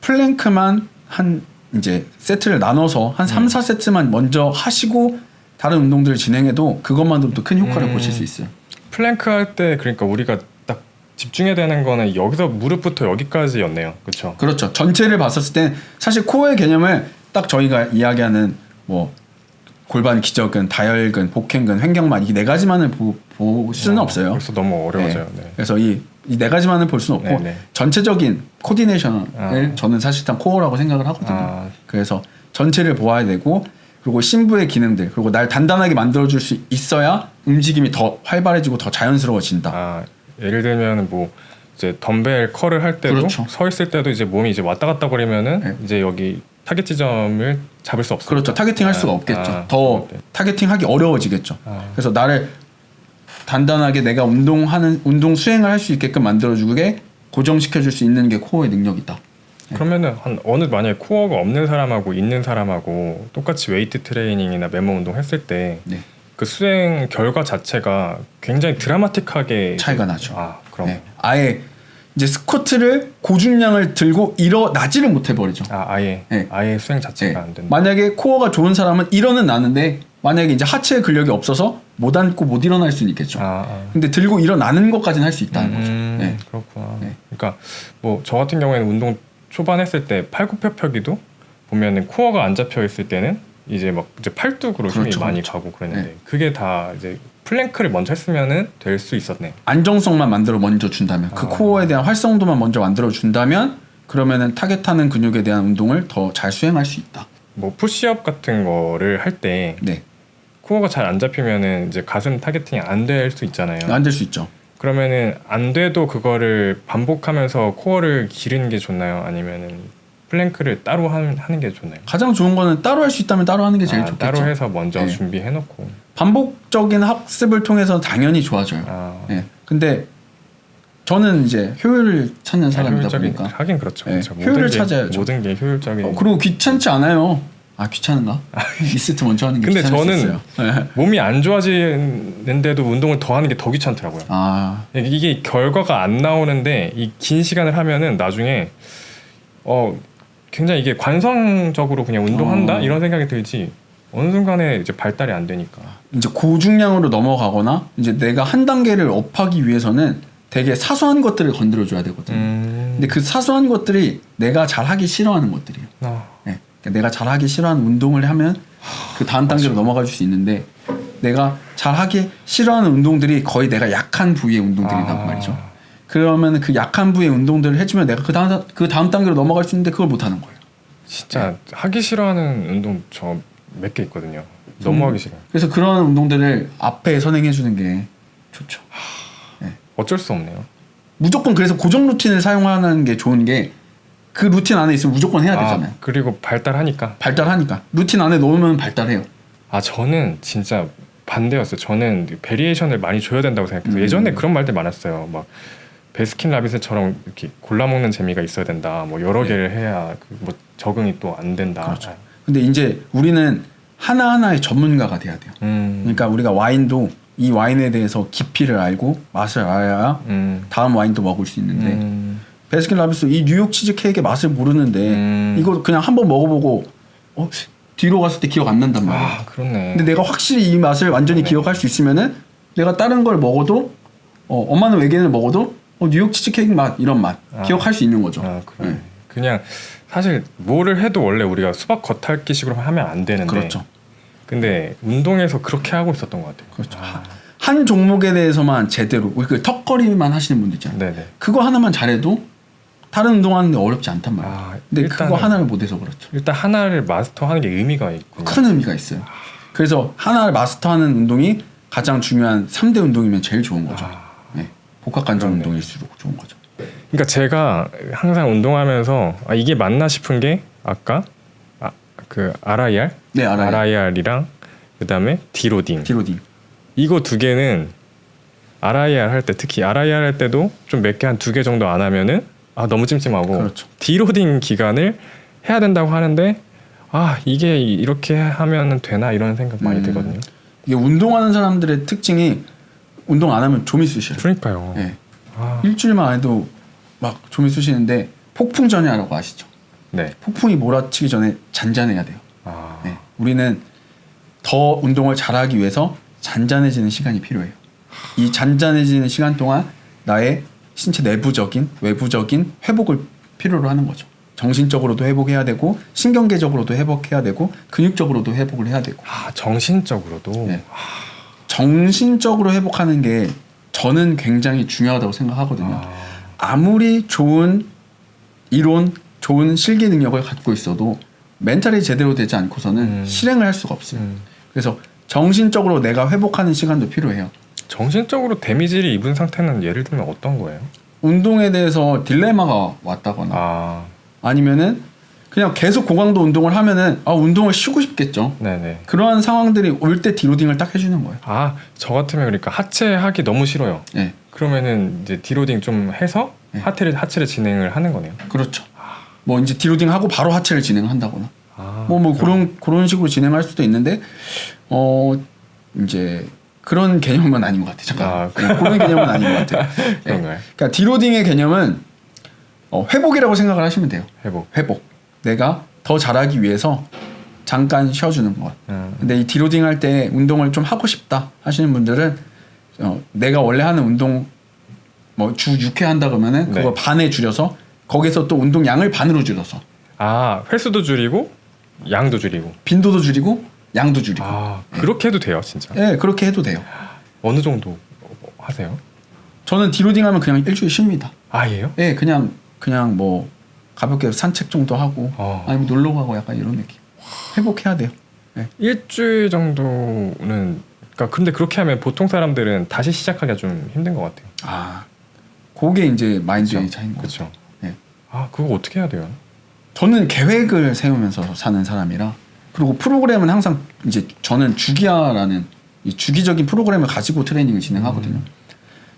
플랭크만 한 이제 세트를 나눠서 한 3, 4세트만 먼저 하시고 다른 운동들을 진행해도 그것만으로도 큰 효과를 보실 수 있어요. 플랭크 할 때 그러니까 우리가 딱 집중해야 되는 거는 여기서 무릎부터 여기까지였네요. 그렇죠? 그렇죠. 전체를 봤었을 때 사실 코어의 개념을 딱 저희가 이야기하는 뭐 골반 기저근, 다혈근, 복행근, 횡격막 이 네 가지만을 볼 수는 없어요. 그래서 너무 어려워져요. 네. 그래서 이 네 가지만을 볼 수는 없고 전체적인 코디네이션을 저는 사실상 코어라고 생각을 하거든요. 그래서 전체를 보아야 되고 그리고 신부의 기능들 그리고 날 단단하게 만들어줄 수 있어야 움직임이 더 활발해지고 더 자연스러워진다. 예를 들면 뭐 이제 덤벨 컬을 할 때도 그렇죠. 서 있을 때도 이제 몸이 이제 왔다 갔다 거리면은 이제 여기 타겟 지점을 잡을 수 없어요. 그렇죠. 타겟팅할 수가 없겠죠. 더 타겟팅하기 어려워지겠죠. 그래서 나를 단단하게 내가 운동 수행을 할 수 있게끔 만들어주게 고정시켜줄 수 있는 게 코어의 능력이다. 그러면은 한 어느 만약에 코어가 없는 사람하고 있는 사람하고 똑같이 웨이트 트레이닝이나 맨몸 운동 했을 때 그 수행 결과 자체가 굉장히 드라마틱하게 차이가 나죠. 그럼 아예 이제 스쿼트를 고중량을 들고 일어나지를 못해버리죠. 아예 수행 자체가 안 된다. 만약에 코어가 좋은 사람은 일어는 나는데 만약에 이제 하체 근력이 없어서 못 앉고 못 일어날 수는 있겠죠. 근데 들고 일어나는 것까지는 할 수 있다는 거죠. 그렇구나. 그러니까 뭐 저 같은 경우에는 운동 초반 했을 때 팔굽혀펴기도 보면은 코어가 안 잡혀 있을 때는 이제 막 이제 팔뚝으로 힘이 많이 가고 그랬는데 그게 다 이제 플랭크를 먼저 했으면은 될 수 있었네. 안정성만 먼저 준다면 그 코어에 대한 활성도만 먼저 만들어 준다면 그러면은 타겟하는 근육에 대한 운동을 더 잘 수행할 수 있다. 뭐 푸시업 같은 거를 할 때 코어가 잘 안 잡히면은 이제 가슴 타겟팅이 안 될 수 있잖아요. 안 될 수 있죠. 그러면은 안 돼도 그거를 반복하면서 코어를 기르는 게 좋나요? 아니면은 플랭크를 따로 하는 게 좋나요? 가장 좋은 거는 따로 할 수 있다면 따로 하는 게 제일 좋겠죠. 따로 해서 먼저 준비해놓고 반복적인 학습을 통해서 당연히 좋아져요. 근데 저는 이제 효율을 찾는 사람이다 보니까 하긴 그렇죠. 효율을 찾아야죠. 모든 게 효율적인. 그리고 귀찮지 않아요. 귀찮은가? 이 세트 먼저 하는 게 근데 귀찮았어요. 저는 몸이 안 좋아지는데도 운동을 더 하는 게 더 귀찮더라고요. 이게 결과가 안 나오는데 이 긴 시간을 하면은 나중에 굉장히 이게 관성적으로 그냥 운동한다 이런 생각이 들지 어느 순간에 이제 발달이 안 되니까. 이제 고중량으로 넘어가거나 이제 내가 한 단계를 업하기 위해서는 되게 사소한 것들을 건드려줘야 되거든요. 근데 그 사소한 것들이 내가 잘하기 싫어하는 것들이에요. 네. 그러니까 내가 잘하기 싫어하는 운동을 하면 그 다음 단계로 넘어갈 수 있는데 내가 잘하기 싫어하는 운동들이 거의 내가 약한 부위의 운동들이란 말이죠. 그러면 그 약한 부위의 운동들을 해주면 내가 그 다음 단계로 넘어갈 수 있는데 그걸 못하는 거예요. 진짜 네. 하기 싫어하는 운동 저 몇 개 있거든요. 너무 하기 싫어요. 그래서 그런 운동들을 앞에 선행해 주는 게 좋죠. 네. 어쩔 수 없네요. 무조건 그래서 고정 루틴을 사용하는 게 좋은 게 그 루틴 안에 있으면 무조건 해야 되잖아요. 그리고 발달하니까 루틴 안에 넣으면 발달해요. 저는 진짜 반대였어요. 저는 베리에이션을 많이 줘야 된다고 생각해서 예전에 그런 말들 많았어요. 막 베스킨라빈스처럼 이렇게 골라 먹는 재미가 있어야 된다. 뭐 여러 개를 해야 뭐 적응이 또 안 된다. 그렇죠. 근데 이제 우리는 하나하나의 전문가가 돼야 돼요. 그러니까 우리가 와인도 이 와인에 대해서 깊이를 알고 맛을 알아야 다음 와인도 먹을 수 있는데 베스킨라빈스 이 뉴욕 치즈케이크의 맛을 모르는데 이거 그냥 한번 먹어보고 뒤로 갔을 때 기억 안 난단 말이야. 그렇네. 근데 내가 확실히 이 맛을 완전히 기억할 수 있으면은 내가 다른 걸 먹어도 엄마는 외계인을 먹어도 뉴욕 치즈케이크 맛 이런 맛 기억할 수 있는 거죠. 그래. 네. 그냥 사실 뭐를 해도 원래 우리가 수박 겉핥기식으로 하면 안 되는데. 그렇죠. 근데 운동에서 그렇게 하고 있었던 것 같아요. 그렇죠. 한 종목에 대해서만 제대로 그 턱걸이만 하시는 분들 있잖아요. 네네. 그거 하나만 잘해도 다른 운동하는데 어렵지 않단 말이에요. 근데 그거 하나를 못해서 그렇죠. 일단 하나를 마스터하는 게 의미가 있고 큰 의미가 있어요. 그래서 하나를 마스터하는 운동이 가장 중요한 3대 운동이면 제일 좋은 거죠. 네. 복합관절 운동일수록 좋은 거죠. 그러니까 제가 항상 운동하면서 이게 맞나 싶은 게 아까 그 RIR? 네, RIR이랑 그다음에 디로딩. 이거 두 개는 RIR 할 때 특히 RIR 할 때도 좀 몇 개 한 2개 정도 안 하면은 너무 찜찜하고 그렇죠. 디로딩 기간을 해야 된다고 하는데 이게 이렇게 하면 되나 이런 생각 많이 들거든요. 이게 운동하는 사람들의 특징이 운동 안 하면 좀이 쑤셔요. 그러니까요. 네. 일주일만 안 해도 막 좀이 쑤시는데 폭풍 전야라고 아시죠? 네. 폭풍이 몰아치기 전에 잔잔해야 돼요. 네. 우리는 더 운동을 잘하기 위해서 잔잔해지는 시간이 필요해요. 이 잔잔해지는 시간 동안 나의 신체 내부적인 외부적인 회복을 필요로 하는 거죠. 정신적으로도 회복해야 되고 신경계적으로도 회복해야 되고 근육적으로도 회복을 해야 되고. 정신적으로도. 네. 정신적으로 회복하는 게 저는 굉장히 중요하다고 생각하거든요. 아무리 좋은 이론, 좋은 실기 능력을 갖고 있어도 멘탈이 제대로 되지 않고서는 실행을 할 수가 없어요. 그래서 정신적으로 내가 회복하는 시간도 필요해요. 정신적으로 데미지를 입은 상태는 예를 들면 어떤 거예요? 운동에 대해서 딜레마가 왔다거나 아니면은 그냥 계속 고강도 운동을 하면은 운동을 쉬고 싶겠죠. 네네. 그러한 상황들이 올 때 디로딩을 딱 해주는 거예요. 저 같으면 그러니까 하체 하기 너무 싫어요. 네. 그러면은 이제 디로딩 좀 해서 네. 하체를 진행을 하는 거네요. 그렇죠. 뭐 이제 디로딩 하고 바로 하체를 진행한다거나 그런 식으로 진행할 수도 있는데 이제 그런 개념은 아닌 것 같아요. 잠깐. 그런 개념은 아닌 것 같아요. 그런가요? 그러니까 디로딩의 개념은 회복이라고 생각을 하시면 돼요. 회복. 내가 더 잘하기 위해서 잠깐 쉬어주는 것. 근데 이 디로딩 할 때 운동을 좀 하고 싶다 하시는 분들은 내가 원래 하는 운동 주 6회 한다 그러면은 그거 반에 줄여서 거기서 또 운동 양을 반으로 줄여서 횟수도 줄이고 양도 줄이고 빈도도 줄이고 양도 줄이고. 그렇게 해도 돼요, 진짜? 네, 그렇게 해도 돼요. 어느 정도 하세요? 저는 디로딩 하면 그냥 일주일 쉽니다. 예요? 네, 그냥 뭐 가볍게 산책 정도 하고 아니면 놀러 가고 약간 이런 느낌. 회복해야 돼요. 네. 일주일 정도는 근데 그렇게 하면 보통 사람들은 다시 시작하기가 좀 힘든 것 같아요. 그게 이제 마인드의 차이인 거죠. 그렇죠. 네. 그거 어떻게 해야 돼요? 저는 계획을 세우면서 사는 사람이라 그리고 프로그램은 항상 이제 저는 주기화라는 이 주기적인 프로그램을 가지고 트레이닝을 진행하거든요.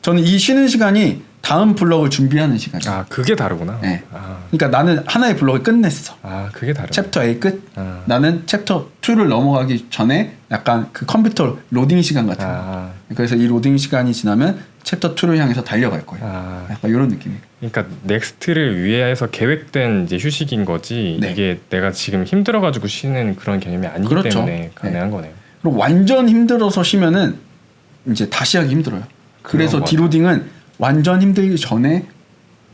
저는 이 쉬는 시간이 다음 블럭을 준비하는 시간이에요. 그게 다르구나. 네. 그러니까 나는 하나의 블럭을 끝냈어. 그게 다르구나. 챕터 A 끝. 나는 챕터 2를 넘어가기 전에 약간 그 컴퓨터 로딩 시간 같은 거. 그래서 이 로딩 시간이 지나면 챕터 2를 향해서 달려갈 거예요. 약간 이런 느낌이에요. 그러니까 넥스트를 위해서 계획된 이제 휴식인 거지 네. 이게 내가 지금 힘들어가지고 쉬는 그런 개념이 아니기 그렇죠. 때문에 가능한 거네요. 그리고 완전 힘들어서 쉬면은 이제 다시 하기 힘들어요. 그래서 디로딩은 완전 힘들기 전에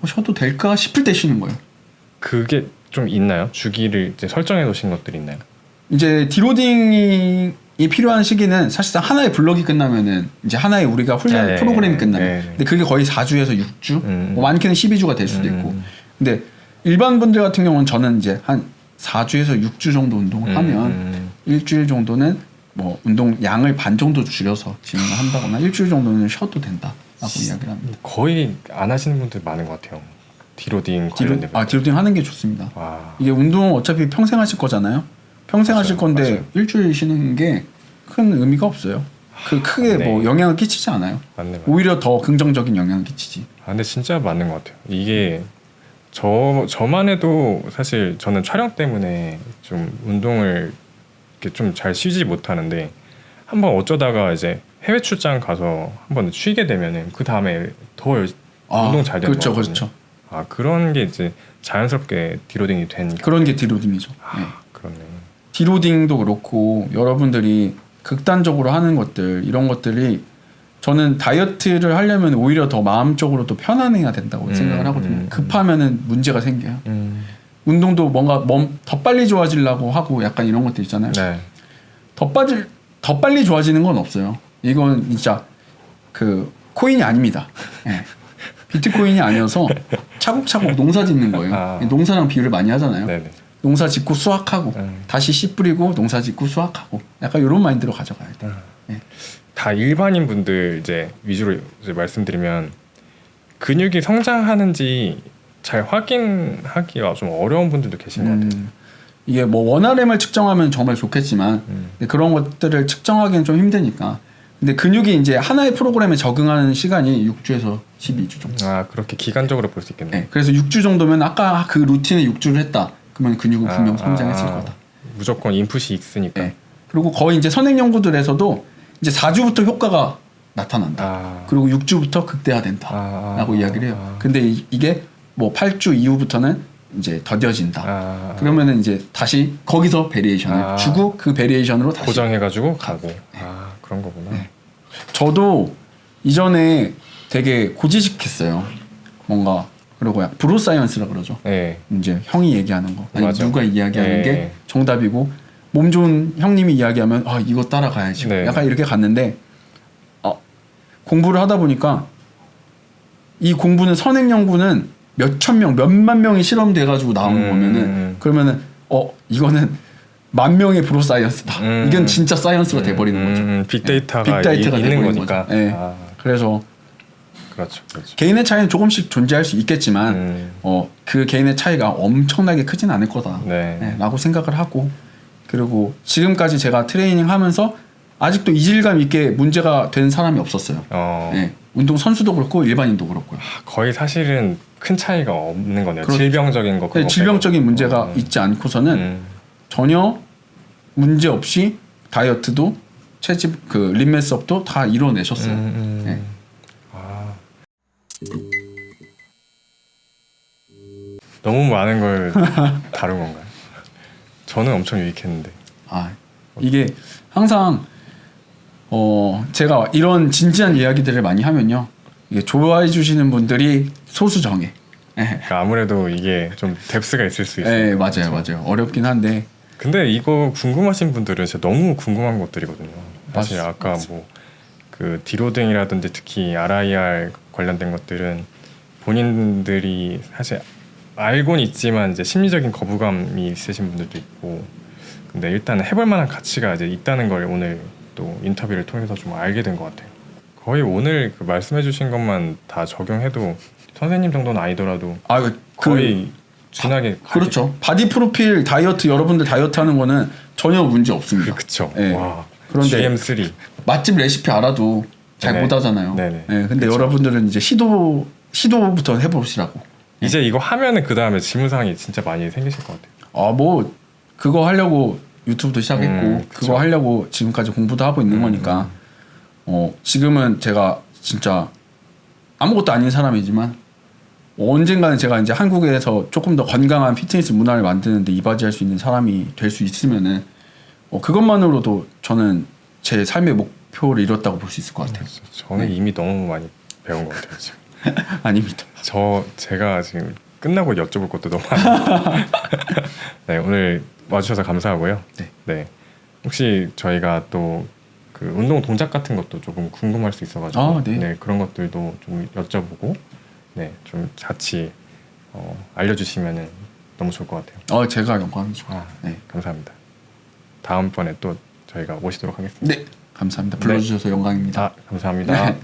쉬어도 될까 싶을 때 쉬는 거예요. 그게 좀 있나요? 주기를 이제 설정해 놓으신 것들이 있나요? 이제 디로딩이 필요한 시기는 사실상 하나의 블럭이 끝나면은 이제 하나의 우리가 훈련 프로그램이 끝나면 근데 그게 거의 4주에서 6주 뭐 많게는 12주가 될 수도 있고 근데 일반 분들 같은 경우는 저는 이제 한 4주에서 6주 정도 운동을 하면 일주일 정도는 뭐 운동 양을 반 정도 줄여서 진행을 한다거나 일주일 정도는 쉬어도 된다라고 이야기를 합니다. 거의 안 하시는 분들 많은 것 같아요. 디로딩 관련된 디로딩 하는 게 좋습니다. 와. 이게 운동 어차피 평생 하실 거잖아요. 평생 하실 건데 맞아요. 일주일 쉬는 게 큰 의미가 없어요. 그 크게 네. 뭐 영향을 끼치지 않아요. 맞네. 오히려 더 긍정적인 영향을 끼치지. 근데 진짜 맞는 것 같아요. 이게 저만 해도 사실 저는 촬영 때문에 좀 운동을 이렇게 좀 잘 쉬지 못하는데 한번 어쩌다가 이제 해외 출장 가서 한번 쉬게 되면은 그 다음에 더 운동 잘 되는 그렇죠, 거거든요. 그렇죠. 그런 게 이제 자연스럽게 디로딩이 된 그런 게 디로딩이죠. 네. 그렇네. 디로딩도 그렇고 여러분들이 극단적으로 하는 것들 이런 것들이 저는 다이어트를 하려면 오히려 더 마음적으로 또 편안해야 된다고 생각을 하거든요. 급하면은 문제가 생겨요. 운동도 뭔가 더 빨리 좋아지려고 하고 약간 이런 것들 있잖아요. 네. 더 빨리 좋아지는 건 없어요. 이건 진짜 그 코인이 아닙니다. 네. 비트코인이 아니어서 차곡차곡 농사 짓는 거예요. 농사랑 비유를 많이 하잖아요. 네네. 농사 짓고 수확하고 다시 씨 뿌리고 농사 짓고 수확하고 약간 이런 마인드로 가져가야 돼. 네. 다 일반인 분들 이제 위주로 이제 말씀드리면 근육이 성장하는지 잘 확인하기가 좀 어려운 분들도 계신 것 같아요. 이게 뭐 원RM을 측정하면 정말 좋겠지만 근데 그런 것들을 측정하기는 좀 힘드니까. 근데 근육이 이제 하나의 프로그램에 적응하는 시간이 6주에서 12주 정도. 그렇게 기간적으로 볼 수 있겠네요. 네, 그래서 6주 정도면 아까 그 루틴에 6주를 했다. 그러면 근육은 분명 성장했을 거다. 무조건 인풋이 있으니까. 네. 그리고 거의 이제 선행 연구들에서도 이제 4주부터 효과가 나타난다. 그리고 6주부터 극대화된다라고 이야기를 해요. 근데 이게 뭐 8주 이후부터는 이제 더뎌진다. 그러면은 이제 다시 거기서 베리에이션을 주고 그 베리에이션으로 다시 고정해가지고 가고. 그런 거구나. 네. 저도 이전에 되게 고지식했어요. 뭔가 그리고 브로사이언스라 그러죠. 네. 이제 형이 얘기하는 거, 아니 맞아. 누가 이야기하는 네. 게 정답이고 몸 좋은 형님이 이야기하면 이거 따라가야지. 네. 약간 이렇게 갔는데 공부를 하다 보니까 이 공부는 선행 연구는 몇천 명, 몇만 명이 실험돼 가지고 나오는 거면은 그러면은 이거는 만 명의 브로사이언스다. 이건 진짜 사이언스가 돼버리는 거죠. 빅데이터가 있는 거니까. 네. 그래서 그렇죠. 개인의 차이는 조금씩 존재할 수 있겠지만 그 개인의 차이가 엄청나게 크진 않을 거다라고 생각을 하고 그리고 지금까지 제가 트레이닝 하면서 아직도 이질감 있게 문제가 된 사람이 없었어요. 네. 운동 선수도 그렇고 일반인도 그렇고요. 거의 사실은 큰 차이가 없는 거네요. 질병적인 거. 네, 질병적인 문제가 있지 않고서는 전혀 문제 없이 다이어트도 체집 그 림매스업도 다 이뤄내셨어요. 네. 너무 많은 걸 다룬 건가요? 저는 엄청 유익했는데. 이게 항상 제가 이런 진지한 이야기들을 많이 하면요, 이게 좋아해 주시는 분들이 소수정예. 그러니까 아무래도 이게 좀 뎁스가 있을 수 있어요. 네, 맞아요. 어렵긴 한데. 근데 이거 궁금하신 분들은 진짜 너무 궁금한 것들이거든요. 사실 아까 뭐 그 디로딩이라든지 특히 RIR 관련된 것들은 본인들이 사실 알고는 있지만 이제 심리적인 거부감이 있으신 분들도 있고, 근데 일단 해볼 만한 가치가 이제 있다는 걸 오늘 또 인터뷰를 통해서 좀 알게 된 것 같아요. 거의 오늘 그 말씀해주신 것만 다 적용해도 선생님 정도는 아니더라도 거의 준하게 그렇죠. 바디 프로필 다이어트 여러분들 다이어트 하는 거는 전혀 문제 없습니다. 그렇죠. 네. 와. 그런데 GM3 맛집 레시피 알아도 잘 못 하잖아요. 네네. 네, 근데 여러분들은 이제 시도부터 해보시라고. 이제 이거 하면은 그 다음에 질문사항이 진짜 많이 생기실 것 같아요. 뭐 그거 하려고 유튜브도 시작했고 그거 하려고 지금까지 공부도 하고 있는 거니까 지금은 제가 진짜 아무것도 아닌 사람이지만 언젠가는 제가 이제 한국에서 조금 더 건강한 피트니스 문화를 만드는데 이바지할 수 있는 사람이 될 수 있으면은 그것만으로도 저는 제 삶의 목표를 이뤘다고 볼 수 있을 것 같아요. 저는 이미 너무 많이 배운 것 같아요 지금. 아닙니다. 제가 지금 끝나고 여쭤볼 것도 너무 많아요. 네, 오늘 와주셔서 감사하고요. 네. 혹시 저희가 또 그 운동 동작 같은 것도 조금 궁금할 수 있어가지고 네, 그런 것들도 좀 여쭤보고 네, 좀 같이 알려주시면은 너무 좋을 것 같아요. 제가 영광이죠. 네, 감사합니다. 다음번에 또 저희가 모시도록 하겠습니다. 네, 감사합니다. 불러주셔서 영광입니다. 감사합니다. 네.